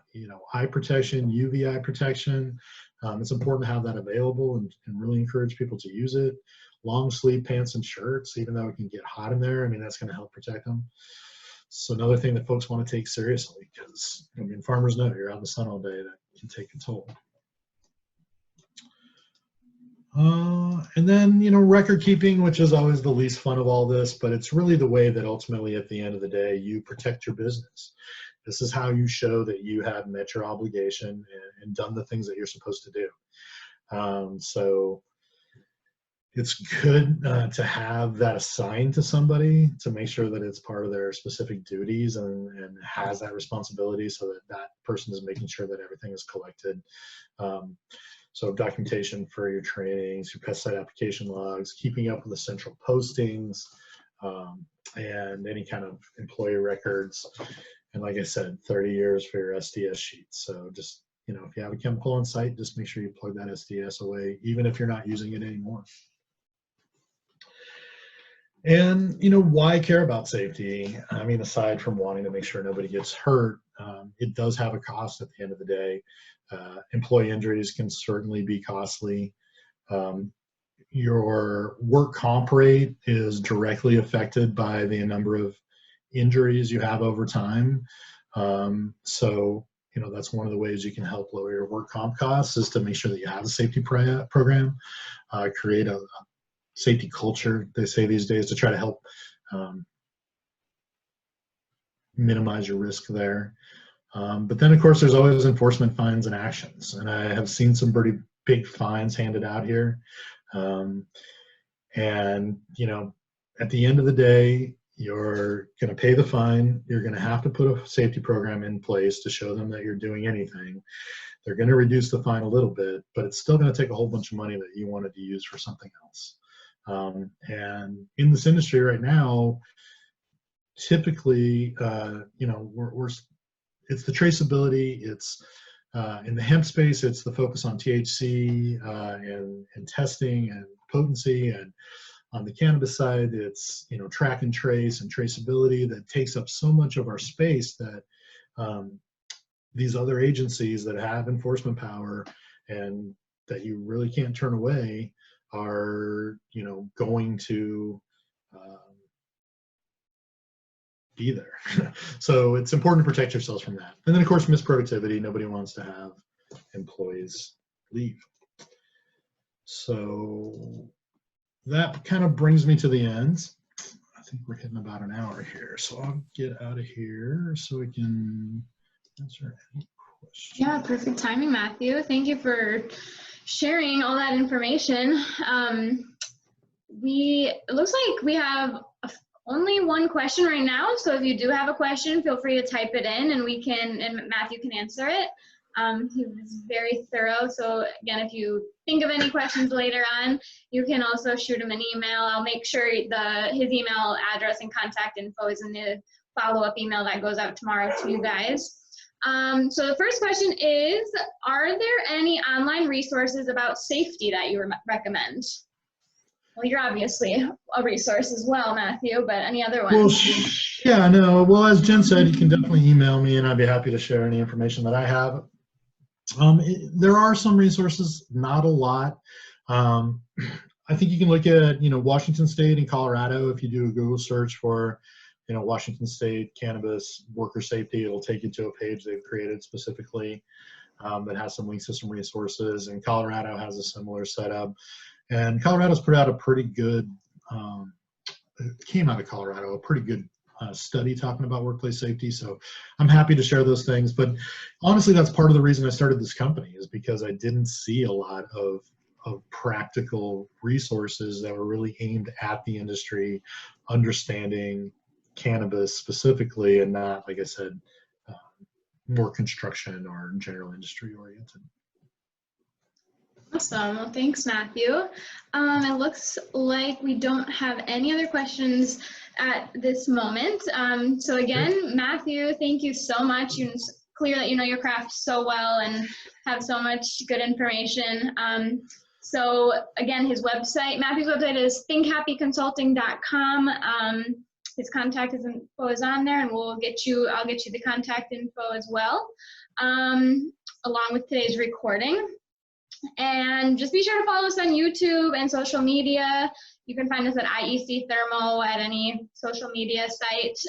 eye protection, UV eye protection, it's important to have that available and really encourage people to use it. Long sleeve pants and shirts, even though it can get hot in there, I mean, that's going to help protect them. So another thing that folks want to take seriously, because farmers know you're out in the sun all day, that can take a toll. And then, record keeping, which is always the least fun of all this, but it's really the way that ultimately at the end of the day, you protect your business. This is how you show that you have met your obligation and done the things that you're supposed to do. So it's good to have that assigned to somebody to make sure that it's part of their specific duties and has that responsibility, so that that person is making sure that everything is collected. So documentation for your trainings, your pesticide application logs, keeping up with the central postings, and any kind of employee records. And like I said, 30 years for your SDS sheets. So just, if you have a chemical on site, just make sure you plug that SDS away, even if you're not using it anymore. And, why care about safety? I mean, aside from wanting to make sure nobody gets hurt, it does have a cost at the end of the day. Employee injuries can certainly be costly. Your work comp rate is directly affected by the number of injuries you have over time. So, that's one of the ways you can help lower your work comp costs, is to make sure that you have a safety program, create a safety culture, they say these days, to try to help minimize your risk there. But then, of course, there's always enforcement fines and actions. And I have seen some pretty big fines handed out here. And, at the end of the day, you're going to pay the fine. You're going to have to put a safety program in place to show them that you're doing anything. They're going to reduce the fine a little bit, but it's still going to take a whole bunch of money that you wanted to use for something else. And in this industry right now, typically, it's the traceability. It's in the hemp space, it's the focus on THC and testing and potency. And on the cannabis side, it's track and trace and traceability that takes up so much of our space that these other agencies that have enforcement power and that you really can't turn away are going to be there. So it's important to protect yourselves from that. And then, of course, misproductivity. Nobody wants to have employees leave. So that kind of brings me to the end. I think we're hitting about an hour here, so I'll get out of here so we can answer any questions. Yeah, perfect timing, Matthew. Thank you for sharing all that information. It looks like we have only one question right now, so if you do have a question, feel free to type it in and Matthew can answer it. He was very thorough, so again, if you think of any questions later on, you can also shoot him an email. I'll make sure his email address and contact info is in the follow-up email that goes out tomorrow to you guys. So the first question is, are there any online resources about safety that you recommend? Well, you're obviously a resource as well, Matthew, but any other ones? Well, yeah, no. Well, as Jen said, you can definitely email me and I'd be happy to share any information that I have. There are some resources, not a lot. I think you can look at, Washington State and Colorado. If you do a Google search for, Washington State cannabis worker safety, it'll take you to a page they've created specifically that has some links to some resources. And Colorado has a similar setup. And Colorado's put out a pretty good, a pretty good study talking about workplace safety. So I'm happy to share those things. But honestly, that's part of the reason I started this company, is because I didn't see a lot of practical resources that were really aimed at the industry, understanding cannabis specifically, and not, like I said, more construction or general industry oriented. Awesome. Well, thanks, Matthew. It looks like we don't have any other questions at this moment. So again, Matthew, thank you so much. You clear that you know your craft so well and have so much good information. So again, Matthew's website is thinkhappyconsulting.com. His contact info is on there, and I'll get you the contact info as well, along with today's recording. And just be sure to follow us on YouTube and social media. You can find us at IEC Thermo at any social media site.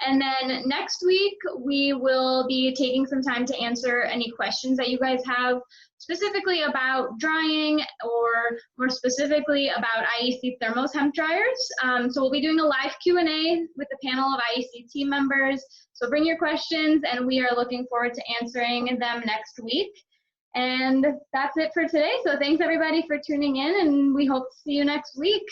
And then next week, we will be taking some time to answer any questions that you guys have, specifically about drying, or more specifically about IEC Thermo's hemp dryers. So we'll be doing a live Q&A with a panel of IEC team members. So bring your questions, and we are looking forward to answering them next week. And that's it for today. So thanks everybody for tuning in, and we hope to see you next week.